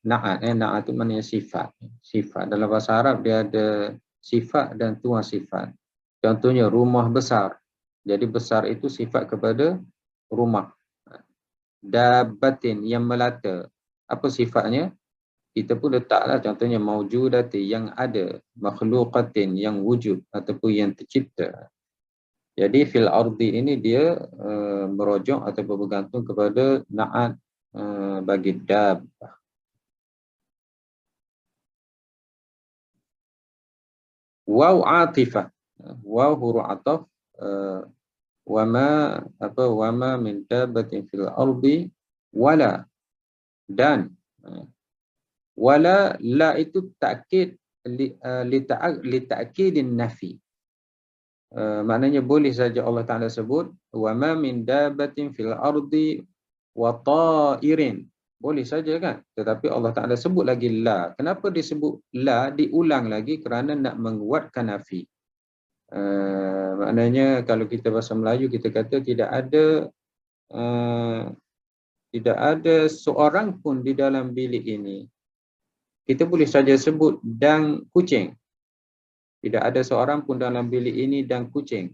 na'at. Na'at itu maknanya sifat. Dalam bahasa Arab dia ada sifat dan tuan sifat. Contohnya rumah besar. Jadi besar itu sifat kepada rumah. Dabbatin yang melata. Apa sifatnya? Kita pun letaklah contohnya maujudati yang ada, makhluqatin yang wujud ataupun yang tercipta. Jadi fil ardi ini dia merujuk ataupun bergantung kepada na'at bagi dabbah. Waw atifah. Waw huruf ataf. Wama min dabbatin fil ardi wala, dan wala, la itu takkid li ta'kidin nafi. Maknanya boleh saja Allah Taala sebut wama min dabbatin fil ardi wa ta'irin. boleh saja kan. Tetapi Allah Ta'ala sebut lagi la. Kenapa disebut la, diulang lagi? Kerana nak menguatkan nafi. Maknanya kalau kita bahasa Melayu, kita kata tidak ada seorang pun di dalam bilik ini. Kita boleh saja sebut dan kucing. Tidak ada seorang pun dalam bilik ini dan kucing.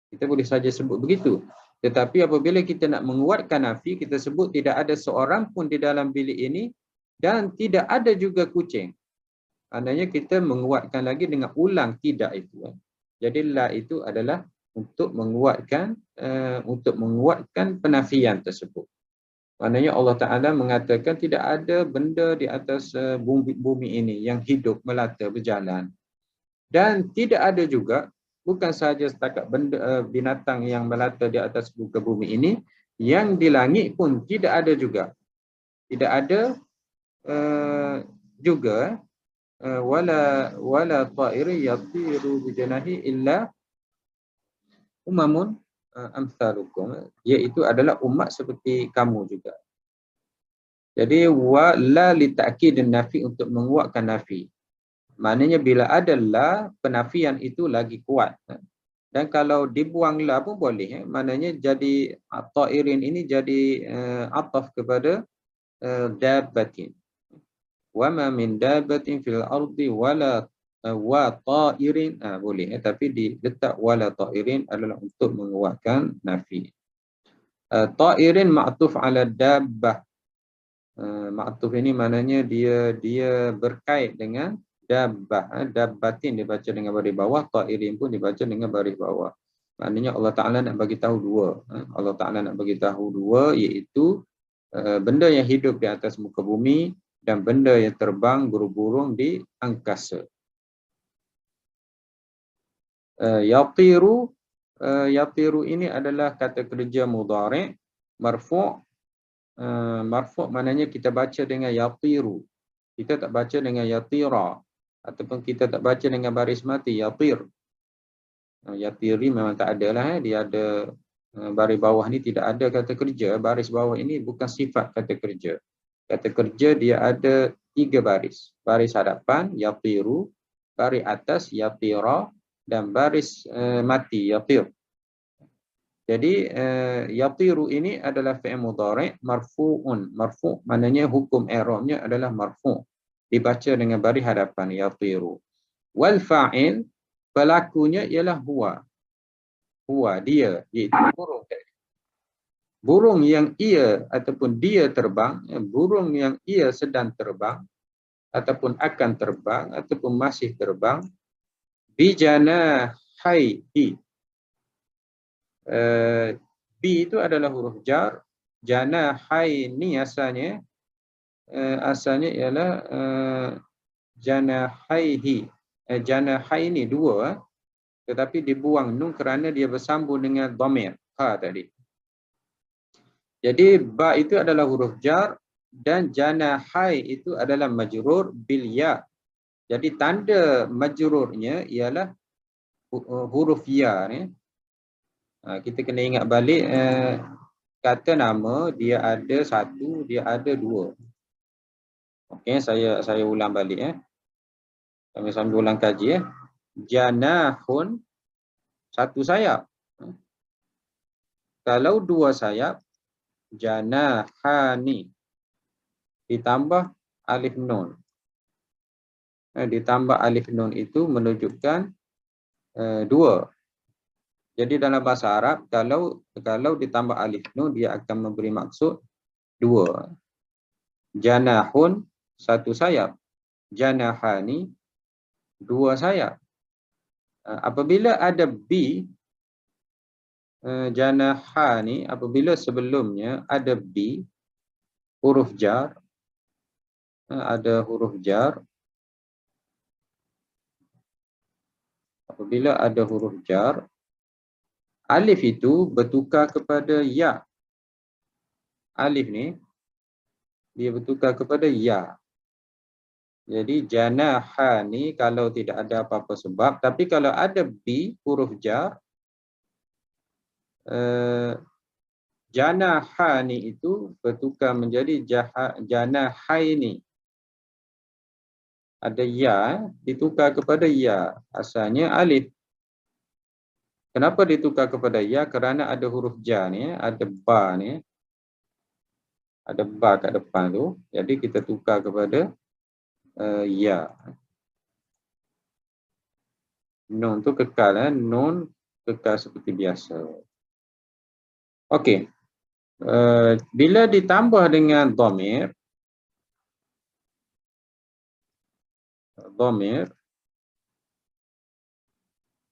Kita boleh saja sebut begitu. Tetapi apabila kita nak menguatkan nafi, kita sebut tidak ada seorang pun di dalam bilik ini dan tidak ada juga kucing. Maknanya kita menguatkan lagi dengan ulang tidak itu. Jadi la itu adalah untuk menguatkan penafian tersebut. Maknanya Allah Ta'ala mengatakan tidak ada benda di atas bumi ini yang hidup, melata, berjalan. Dan tidak ada juga, bukan sahaja setakat binatang yang melata di atas muka bumi ini, yang di langit pun tidak ada juga. Tidak ada juga wala ta'iri yatiru bijanahi illa umamun amsalukum, iaitu adalah umat seperti kamu juga. Jadi la li ta'kid nafi, untuk menguatkan nafi. Maknanya bila ada la, penafian itu lagi kuat. Dan kalau dibuang la pun boleh. Maknanya jadi ta'irin ini jadi ataf kepada dabbatin. Wa ma min dabbatin fil ardi wala wa ta'irin, boleh. Tapi diletak wala ta'irin adalah untuk menguatkan nafi. Ta'irin ma'tuf ala dabbah. Ma'tuf ini maknanya dia berkait dengan dabbah. Dabbatin dibaca dengan baris bawah, ta'irin pun dibaca dengan baris bawah. Maknanya Allah Ta'ala nak bagi tahu dua. Allah Ta'ala nak bagi tahu dua, iaitu benda yang hidup di atas muka bumi dan benda yang terbang burung-burung di angkasa. Yatiru ini adalah kata kerja mudhari' marfu'. Marfu' maknanya kita baca dengan yatiru. Kita tak baca dengan yatira. Ataupun kita tak baca dengan baris mati, yatir. Yatiri memang tak ada lah. Dia ada baris bawah ni tidak ada kata kerja. Baris bawah ini bukan sifat kata kerja. Kata kerja dia ada 3 baris. Baris hadapan, yatiru. Baris atas, yatira. Dan baris mati, yatir. Jadi yatiru ini adalah fi'il mudhari' marfu'un. Marfu' maknanya hukum i'rabnya adalah marfu'. Dibaca dengan baris hadapan, yatiru. Wal fa'il, pelakunya ialah huwa. Huwa, dia, iaitu burung. Burung yang ia ataupun dia terbang, burung yang ia sedang terbang ataupun akan terbang ataupun masih terbang, bijanahaihi. Bi itu adalah huruf jar. Janahaini asalnya ialah janahaihi. Janahaini dua, tetapi dibuang nun kerana dia bersambung dengan dhamir ha tadi. Jadi ba itu adalah huruf jar dan janahai itu adalah majrur bil ya. Jadi tanda majrurnya ialah huruf ya ni. Kita kena ingat balik kata nama dia ada satu, dia ada dua. Okey, saya ulang balik sambil ulang kaji Janahun, satu sayap. Kalau dua sayap, janahani. Ditambah alif nun. Ditambah alif nun itu menunjukkan dua. Jadi dalam bahasa Arab, kalau ditambah alif nun, dia akan memberi maksud dua. Janahun, satu sayap. Janahani, dua sayap. Apabila ada bi, janahani, apabila sebelumnya ada bi, huruf jar, ada huruf jar. Apabila ada huruf jar, alif itu bertukar kepada ya. Alif ni, dia bertukar kepada ya. Jadi janahani kalau tidak ada apa-apa sebab. Tapi kalau ada bi, huruf jar, Janahani itu bertukar menjadi janahaini. Ada ya, ditukar kepada ya. Asalnya alif. Kenapa ditukar kepada ya? Kerana ada huruf ja ni, ada ba ni. Ada ba kat depan tu. Jadi kita tukar kepada ya. Nun tu kekal. Nun kekal seperti biasa. Okey. Bila ditambah dengan dhamir,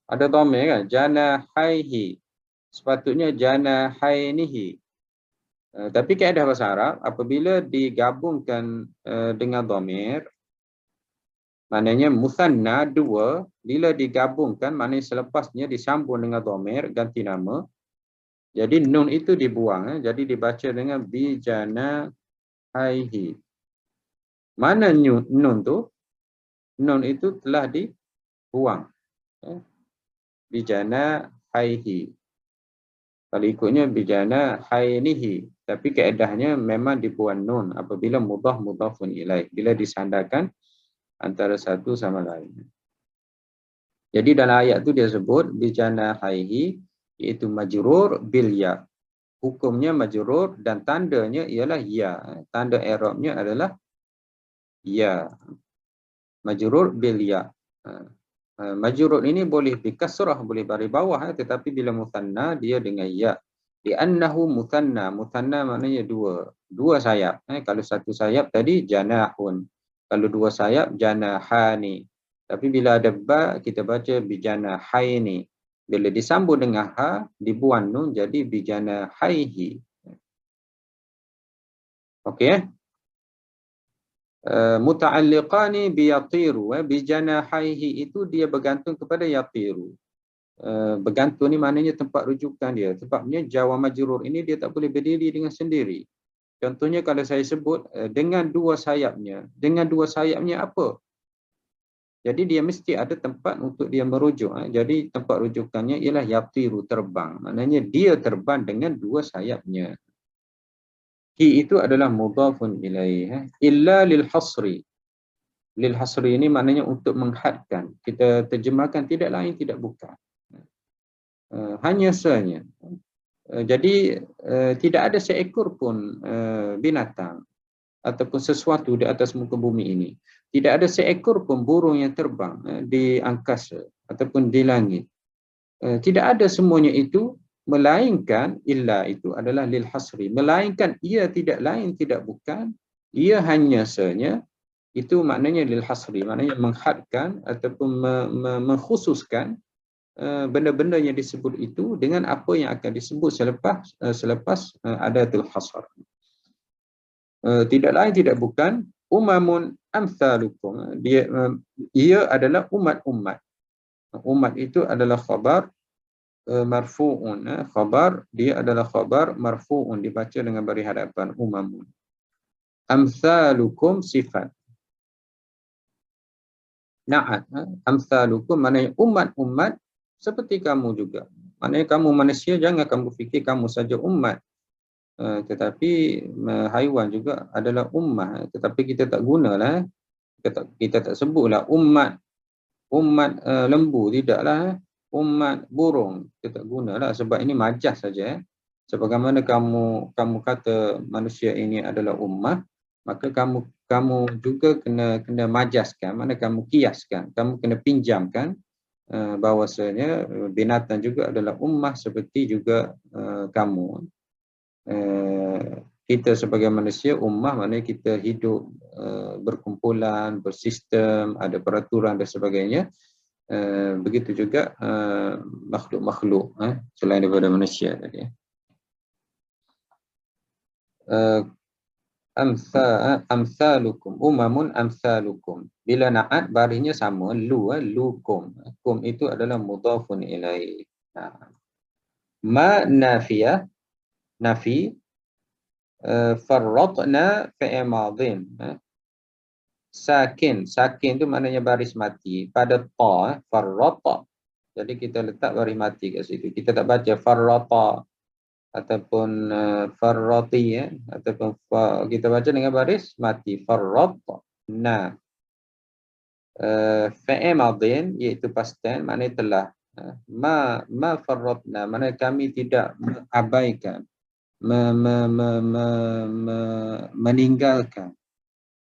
ada dhamir kan, janahaihi, sepatutnya janahainihi. Tapi kaedah bahasa Arab, apabila digabungkan dengan dhamir, maknanya musanna, dua, bila digabungkan, maknanya selepasnya disambung dengan dhamir, ganti nama, jadi nun itu dibuang, jadi dibaca dengan bijanahaihi. Mana nun tu? Nun itu telah dibuang. Bijana haihi. Kalau ikutnya bijana hainihi. Tapi kaedahnya memang dibuang nun apabila mudhafun ilaih. Bila disandarkan antara satu sama lain. Jadi dalam ayat tu dia sebut bijana haihi, iaitu majrur bil ya. Hukumnya majrur dan tandanya ialah ya. Tanda i'rabnya adalah ya. Majrur bil ya. Majrur ini boleh dikasrah, boleh baris bawah, tetapi bila musanna dia dengan ya. Li'annahu musanna. Musanna maknanya dua sayap. Kalau satu sayap tadi janahun. Kalau dua sayap janahani. Tapi bila ada ba kita baca bijanahaini. Bila disambung dengan ha dibuang nun jadi bijanahaihi. Okey. Muta'alliqani biyatiru, bijanahaihi itu dia bergantung kepada yatiru. Bergantung ni maknanya tempat rujukan dia. Sebabnya jawa majrur ini dia tak boleh berdiri dengan sendiri. Contohnya kalau saya sebut dengan dua sayapnya. Dengan dua sayapnya apa? Jadi dia mesti ada tempat untuk dia merujuk. Jadi tempat rujukannya ialah yatiru, terbang. Maknanya dia terbang dengan dua sayapnya. Hi itu adalah mudhafun ilaih. Illa lil hasri. Lil hasri ini maknanya untuk menghadkan. Kita terjemahkan tidak lain tidak bukan. Hanya sahaja. Jadi tidak ada seekor pun binatang ataupun sesuatu di atas muka bumi ini. Tidak ada seekor pun burung yang terbang di angkasa ataupun di langit. Tidak ada semuanya itu, melainkan illa itu adalah lil hasri. Melainkan ia tidak lain tidak bukan, ia hanya sahaja. Itu maknanya lil hasri, maknanya menghadkan ataupun mengkhususkan benda-benda yang disebut itu dengan apa yang akan disebut selepas adatul hasr. Tidak lain tidak bukan umamun amsalukum. Ia adalah umat-umat. Umat itu adalah khabar marfu'un. Khabar dia adalah khabar marfu'un, dibaca dengan beri hadapan umamun. Amsalukum sifat. Na'at. Amsalukum maknanya umat-umat seperti kamu juga. Maknanya kamu manusia jangan kamu fikir kamu saja umat. Tetapi haiwan juga adalah ummah. Tetapi kita tak gunalah. Kita tak sebutlah umat lembu, tidaklah. Umat burung kita tak gunalah sebab ini majaz saja. Sebagaimana kamu kata manusia ini adalah ummah, maka kamu juga kena majazkan, mana kamu kiaskan, kamu kena pinjamkan bahawasanya binatang juga adalah ummah seperti juga kamu. Kita sebagai manusia ummah maknanya kita hidup berkumpulan, bersistem, ada peraturan dan sebagainya. Begitu juga makhluk-makhluk selain daripada manusia tadi. Amsalukum, umamun amsalukum. Bila na'at barisnya sama, lukum. Kum itu adalah mudhafun ilaih. Ma nafiyah, nafi, farratna fi'il madhin. Sakin tu maknanya baris mati pada ta, farrata. Jadi kita letak baris mati kat situ. Kita tak baca farrata. ataupun farrati ya, ataupun kita baca dengan baris mati farratna. Fi'il madhin iaitu past tense maknanya telah. Ma farratna maknanya kami tidak mengabaikan, meninggalkan.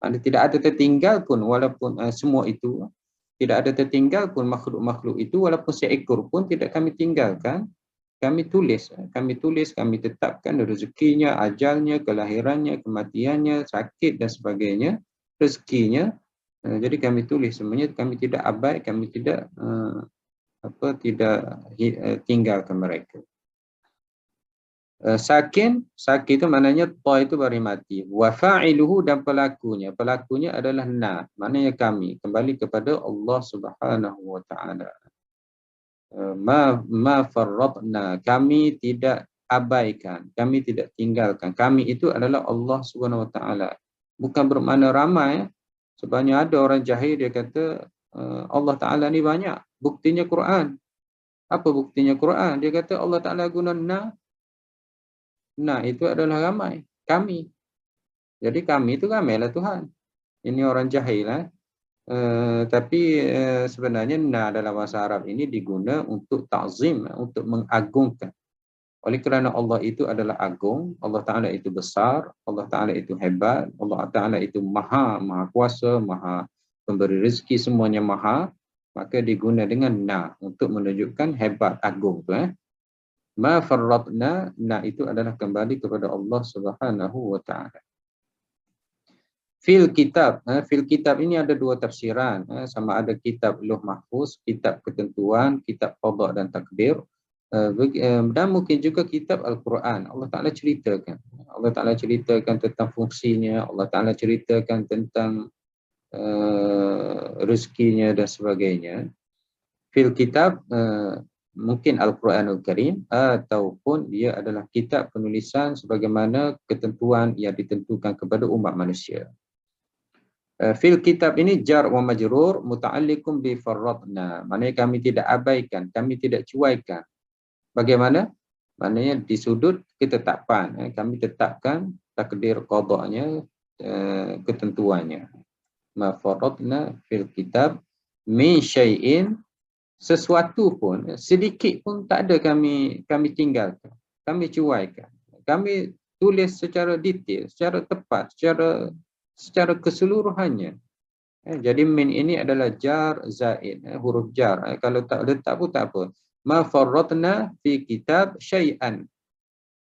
Maknanya tidak ada tertinggal pun walaupun semua itu tidak ada tertinggal pun makhluk-makhluk itu walaupun seekor pun tidak kami tinggalkan. Kami tulis, kami tetapkan rezekinya, ajalnya, kelahirannya, kematiannya, sakit dan sebagainya, rezekinya. Jadi kami tulis semuanya, kami tidak abai, kami tidak tinggalkan mereka. Sakin itu maknanya ta itu bari mati. Wa fa'iluhu dan pelakunya adalah na, maknanya kami kembali kepada Allah Subhanahu wa taala. Ma farratna, kami tidak abaikan, kami tidak tinggalkan. Kami itu adalah Allah Subhanahu wa taala. Bukan bermakna ramai. Sebenarnya ada orang jahil dia kata Allah taala ni banyak. Buktinya Quran. Apa buktinya Quran? Dia kata Allah taala guna na. Na itu adalah ramai, kami. Jadi kami itu ramailah Tuhan. Ini orang jahil lah. Tapi sebenarnya na dalam bahasa Arab ini diguna untuk ta'zim, untuk mengagungkan. Oleh kerana Allah itu adalah agung, Allah Ta'ala itu besar, Allah Ta'ala itu hebat, Allah Ta'ala itu maha kuasa, maha pemberi rezeki, semuanya maha, maka diguna dengan na untuk menunjukkan hebat, agung tu. Ma farratna, na itu adalah kembali kepada Allah Subhanahu wa taala. Fil kitab ini ada dua tafsiran, sama ada kitab Lauh Mahfuz, kitab ketentuan, kitab qada dan takdir, dan mungkin juga kitab Al-Quran. Allah Taala ceritakan tentang fungsinya, Allah Taala ceritakan tentang rezekinya dan sebagainya. Fil kitab mungkin Al-Quranul Karim, ataupun dia adalah kitab penulisan sebagaimana ketentuan yang ditentukan kepada umat manusia. Fil kitab ini jar wa majrur muta'alliqun bi farratna. Maknanya kami tidak abaikan, kami tidak cuaikan. Bagaimana? Maknanya di sudut ketetapan. Kami tetapkan takdir qadanya, ketentuannya. Ma farratna fil kitab min syai'in, sesuatu pun, sedikit pun tak ada kami tinggalkan. Kami cuaikan. Kami tulis secara detail, secara tepat, secara keseluruhannya. Jadi min ini adalah jar zaid, huruf jar. Kalau tak letak pun tak apa. Ma farratna fi kitab syai'an.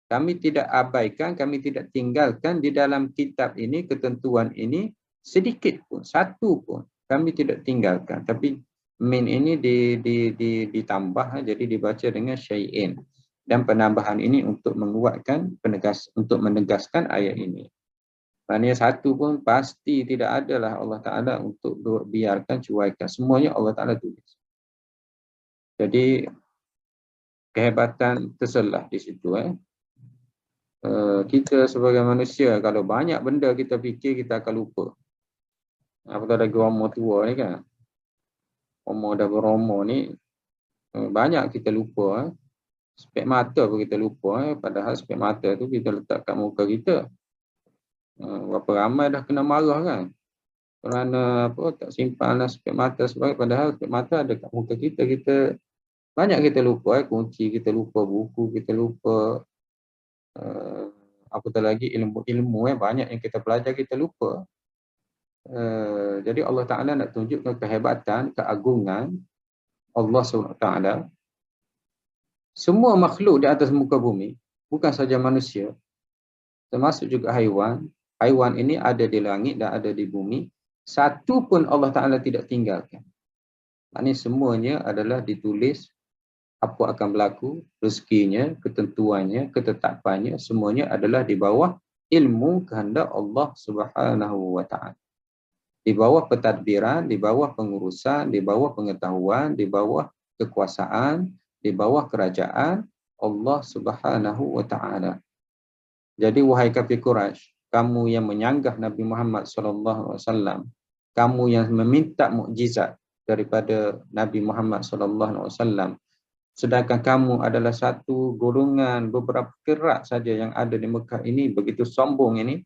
Kami tidak abaikan, kami tidak tinggalkan di dalam kitab ini, ketentuan ini, sedikit pun, satu pun kami tidak tinggalkan. Tapi min ini ditambah, jadi dibaca dengan syai'in. Dan penambahan ini untuk menguatkan, untuk menegaskan ayat ini. Maknanya satu pun pasti tidak adalah Allah Ta'ala untuk biarkan cuaikan. Semuanya Allah Ta'ala tulis. Jadi kehebatan terselah di situ. Kita sebagai manusia, kalau banyak benda kita fikir, kita akan lupa. Apatah lagi umur tua ni kan. Umur dah berumur ni, banyak kita lupa. Spek mata pun kita lupa. Padahal spek mata tu kita letak kat muka kita. Berapa ramai dah kena marah kan, kerana tak simpan spek mata sebagai, padahal spek mata ada kat muka kita. Banyak kita lupa, kunci kita lupa, buku kita lupa, apatah lagi ilmu banyak yang kita belajar kita lupa. Jadi Allah Ta'ala nak tunjukkan kehebatan, keagungan Allah SWT. Semua makhluk di atas muka bumi, bukan saja manusia, termasuk juga haiwan. Haiwan ini ada di langit dan ada di bumi. Satu pun Allah Ta'ala tidak tinggalkan. Maknanya semuanya adalah ditulis apa akan berlaku, rezekinya, ketentuannya, ketetapannya, semuanya adalah di bawah ilmu kehendak Allah Subhanahu wa Ta'ala. Di bawah pentadbiran, di bawah pengurusan, di bawah pengetahuan, di bawah kekuasaan, di bawah kerajaan Allah Subhanahu wa Ta'ala. Jadi wahai kafir Quraisy, kamu yang menyanggah Nabi Muhammad SAW, kamu yang meminta mukjizat daripada Nabi Muhammad SAW, sedangkan kamu adalah satu golongan beberapa kerak saja yang ada di Mekah ini, begitu sombong ini.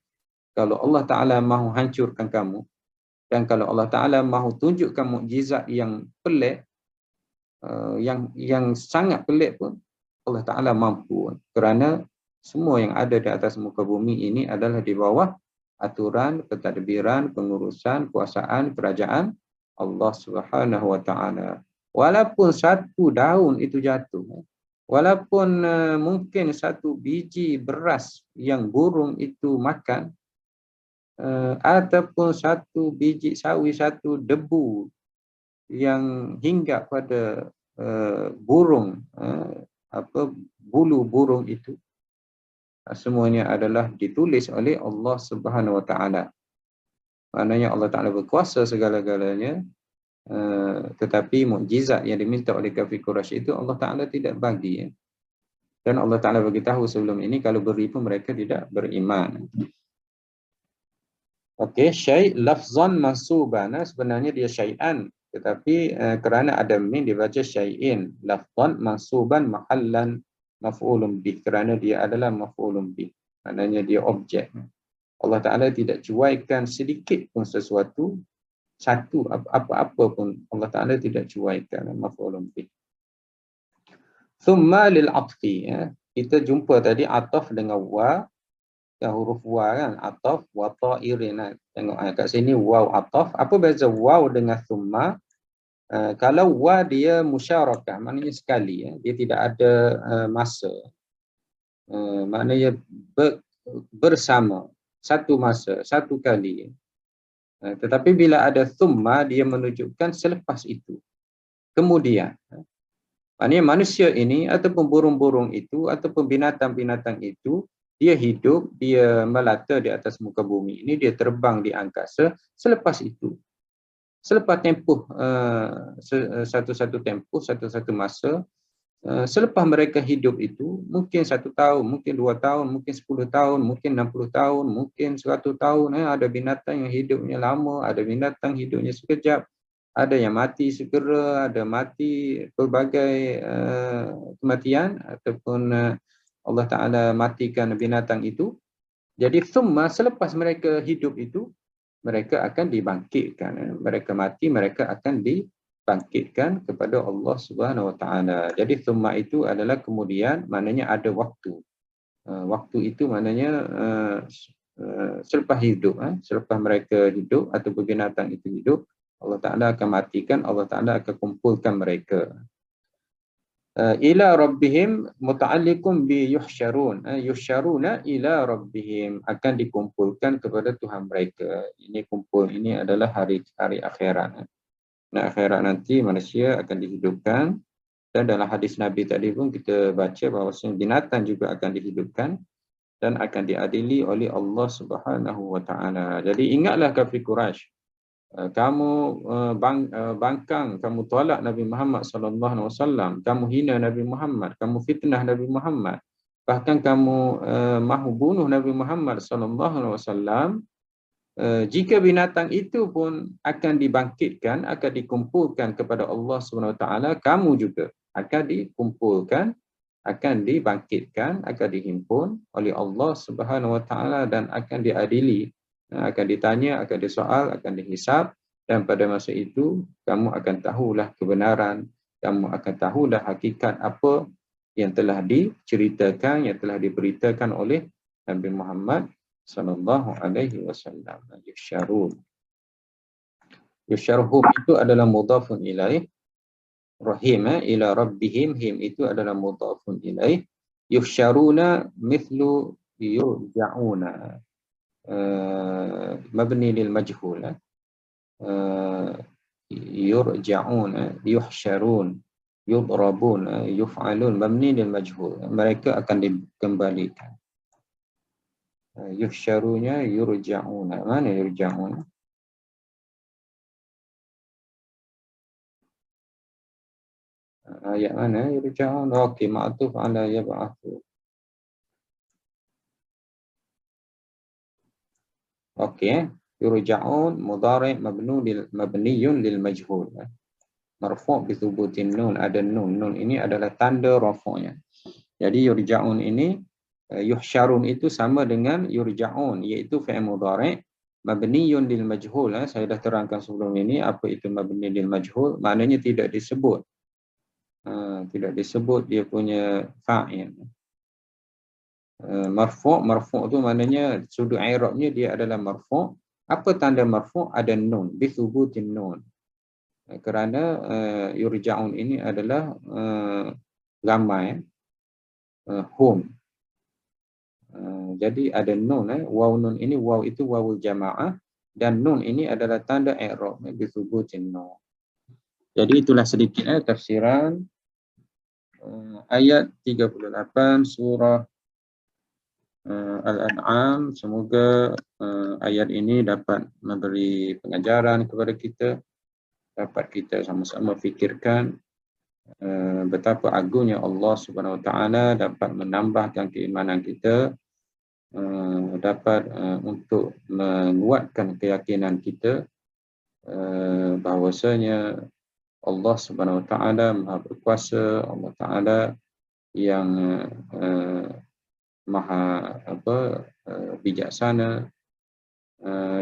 Kalau Allah Ta'ala mahu hancurkan kamu, dan kalau Allah Ta'ala mahu tunjukkan mukjizat yang pelik, yang sangat pelik pun, Allah Ta'ala mampu. Kerana semua yang ada di atas muka bumi ini adalah di bawah aturan, pentadbiran, pengurusan, kuasaan, kerajaan Allah Subhanahu Wa Ta'ala. Walaupun satu daun itu jatuh, walaupun mungkin satu biji beras yang burung itu makan, ataupun satu biji sawi, satu debu yang hinggap pada burung, bulu burung itu, semuanya adalah ditulis oleh Allah Subhanahu Wa Ta'ala. Maknanya Allah Ta'ala berkuasa segala-galanya, tetapi mukjizat yang diminta oleh kafir Quraisy itu Allah Ta'ala tidak bagi. Dan Allah Ta'ala beritahu sebelum ini, kalau beri pun mereka tidak beriman. Okey, syai' lafzan mansuban, sebenarnya dia syai'an, tetapi kerana ada min dibaca syai'in. Lafzan mansuban mahallan maf'ulun bih, kerana dia adalah maf'ulun bih. Maknanya dia objek. Allah Ta'ala tidak cuaikan sedikit pun sesuatu, satu apa-apa pun Allah Ta'ala tidak cuaikan, maf'ulun bih. Thumma lil atfi, kita jumpa tadi ataf dengan wa, huruf wa kan, ataf wa ta'irin. Tengok kat sini waw ataf. Apa beza waw dengan thumma? Kalau wa dia musyarakah, maknanya sekali, dia tidak ada masa. Maknanya bersama, satu masa, satu kali. Tetapi bila ada thumma, dia menunjukkan selepas itu, kemudian. Maknanya manusia ini ataupun burung-burung itu ataupun binatang-binatang itu, dia hidup, dia melata di atas muka bumi ini, dia terbang di angkasa. Selepas itu, selepas tempoh satu-satu tempoh, satu-satu masa, selepas mereka hidup itu, mungkin 1 tahun, mungkin 2 tahun, mungkin 10 tahun, mungkin 60 tahun, mungkin 100 tahun. Ada binatang yang hidupnya lama, ada binatang hidupnya sekejap, ada yang mati segera, ada mati pelbagai kematian, ataupun Allah Ta'ala matikan binatang itu. Jadi thumma, selepas mereka hidup itu, mereka akan dibangkitkan. Mereka mati, mereka akan dibangkitkan kepada Allah Subhanahu Wa Ta'ala. Jadi thumma itu adalah kemudian, maknanya ada waktu. Waktu itu maknanya selepas hidup, selepas mereka hidup atau binatang itu hidup, Allah Ta'ala akan matikan, Allah Ta'ala akan kumpulkan mereka. Ila rabbihim muta'alliqun bi yuhsyarun. Yuhsyaruna ila rabbihim, akan dikumpulkan kepada Tuhan mereka. Ini kumpul ini adalah hari akhirat. Nah, akhirat nanti manusia akan dihidupkan. Dan dalam hadis Nabi tadi pun kita baca bahawa binatang juga akan dihidupkan dan akan diadili oleh Allah Subhanahu Wa Ta'ala. Jadi ingatlah kafir Quraisy, kamu bangkang, kamu tolak Nabi Muhammad sallallahu alaihi wasallam, kamu hina Nabi Muhammad, kamu fitnah Nabi Muhammad, bahkan kamu mahu bunuh Nabi Muhammad sallallahu alaihi wasallam. Jika binatang itu pun akan dibangkitkan, akan dikumpulkan kepada Allah Subhanahu Wa Taala, kamu juga akan dikumpulkan, akan dibangkitkan, akan dihimpun oleh Allah Subhanahu Wa Taala dan akan diadili. Akan ditanya, akan disoal, akan dihisab, dan pada masa itu kamu akan tahulah kebenaran, kamu akan tahulah hakikat apa yang telah diceritakan, yang telah diberitakan oleh Nabi Muhammad sallallahu alaihi wasallam. Yusyarun. Yusyarhum itu adalah mudhafun ilaih. Rahim ila rabbihim, him itu adalah mudhafun ilaih. Yusyaruna mithlu yurja'una. مبني للمجهول. يرجعون يحشرون يضربون يفعلون مبني للمجهول. Mereka akan dikembalikan. Yuhsyarunya yurja'una. Mana yurja'una? Ayat mana yurja'un? Okey, ma'tuf ala yab'athu. Okey, yurja'un mudhari' mabniyun lil majhul. marfu' bi thubutin nun, ada nun. Nun ini adalah tanda rafa'nya. Jadi yurja'un ini, yuhsyarun itu sama dengan yurja'un, iaitu fi'il mudhari' mabniyun lil majhul. Saya dah terangkan sebelum ini apa itu mabni lil majhul, maknanya tidak disebut. Tidak disebut dia punya fa'il. Marfu' tu maknanya sudut i'rabnya dia adalah marfu'. Apa tanda marfu'? Ada nun, bi thubutin nun. Kerana yurja'un ini adalah ramai, hum. Jadi ada nun, waw nun ini, waw itu wawul jamaah, dan nun ini adalah tanda i'rab bi thubutin nun. Jadi itulah sedikit tafsiran ayat 38 surah Al-An'am. Semoga ayat ini dapat memberi pengajaran kepada kita, dapat kita sama-sama fikirkan betapa agungnya Allah Subhanahu Wa Taala, dapat menambahkan keimanan kita, dapat untuk menguatkan keyakinan kita bahawasanya Allah Subhanahu Wa Taala Maha Berkuasa, Allah Taala yang maha bijaksana,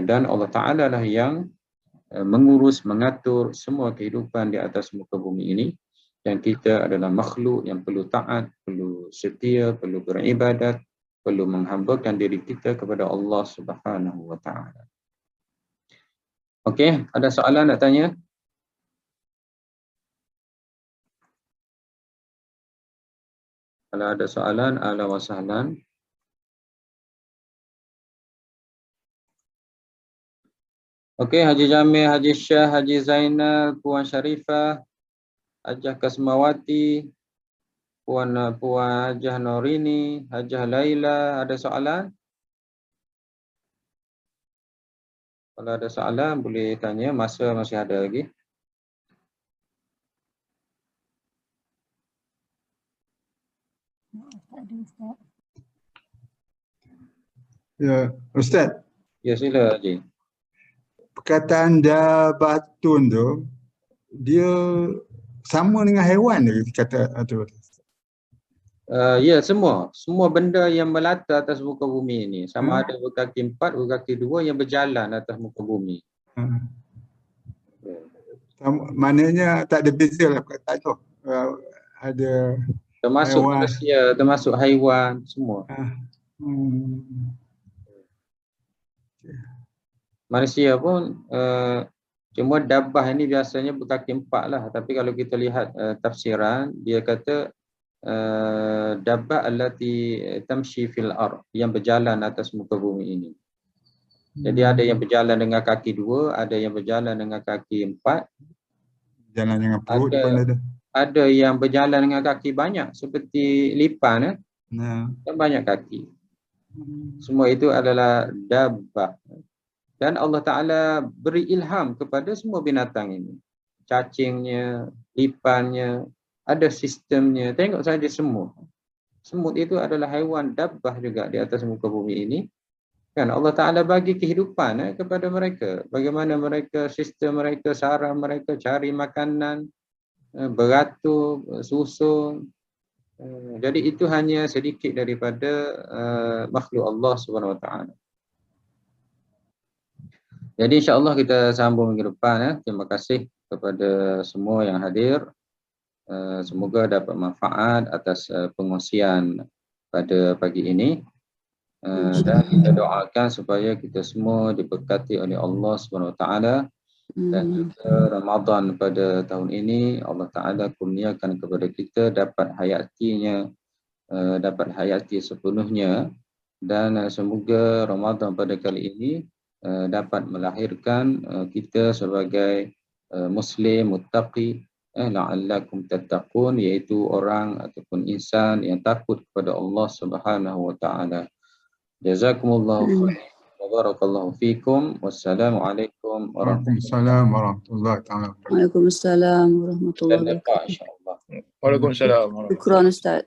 dan Allah Ta'ala lah yang mengurus, mengatur semua kehidupan di atas muka bumi ini, dan kita adalah makhluk yang perlu taat, perlu setia, perlu beribadat, perlu menghambakan diri kita kepada Allah Subhanahu Wa Ta'ala. Okey, ada soalan nak tanya? Kalau ada soalan, ahlan wa sahlan. Okey, Haji Jamil, Haji Syah, Haji Zainal, Puan Syarifah, Hajah Kasmawati, Puan Hajah Norini, Hajah Laila, ada soalan? Kalau ada soalan boleh tanya, masa masih ada lagi. Ya, Ustaz. Ya, sila Haji. Perkataan dabatun tu, dia sama dengan haiwan dia kata tu. Ya, semua benda yang melata atas muka bumi ini, sama ada berkaki 4, berkaki 2 yang berjalan atas muka bumi. Maknanya tak ada beza lah perkataan tu. Ada termasuk haiwan, manusia, termasuk haiwan, semua. Manusia pun cuma dabbah ini biasanya berkaki 4 lah, tapi kalau kita lihat tafsiran, dia kata dabbah allati tamshi fil ard, yang berjalan atas muka bumi ini. Jadi ada yang berjalan dengan kaki 2, ada yang berjalan dengan kaki 4. Jalan dengan perut pun ada. Ada yang berjalan dengan kaki banyak seperti lipan, dan banyak kaki. Semua itu adalah dabbah. Dan Allah Ta'ala beri ilham kepada semua binatang ini. Cacingnya, lipannya, ada sistemnya. Tengok saja semua. Semut itu adalah haiwan dabbah juga di atas muka bumi ini. Kan Allah Ta'ala bagi kehidupan kepada mereka. Bagaimana mereka, sistem mereka, saraf mereka, cari makanan, beratur, susun. Jadi itu hanya sedikit daripada makhluk Allah Subhanahu Wa Ta'ala. Jadi insya-Allah kita sambung minggu depan. Terima kasih kepada semua yang hadir. Semoga dapat manfaat atas pengongsian pada pagi ini. Dan kita doakan supaya kita semua diberkati oleh Allah Subhanahu Wa Taala, dan juga Ramadan pada tahun ini Allah Taala kurniakan kepada kita dapat hayati sepenuhnya, dan semoga Ramadan pada kali ini dapat melahirkan kita sebagai muslim muttaqi, la'allakum tattaqun, iaitu orang ataupun insan yang takut kepada Allah Subhanahu Wa Taala. Jazakumullahu khairan wa barakallahu fikum. Wassalamualaikum warahmatullahi wabarakatuh. Waalaikumsalam warahmatullahi wabarakatuh. Insyaallah. Waalaikumsalam. Syukran Ustaz.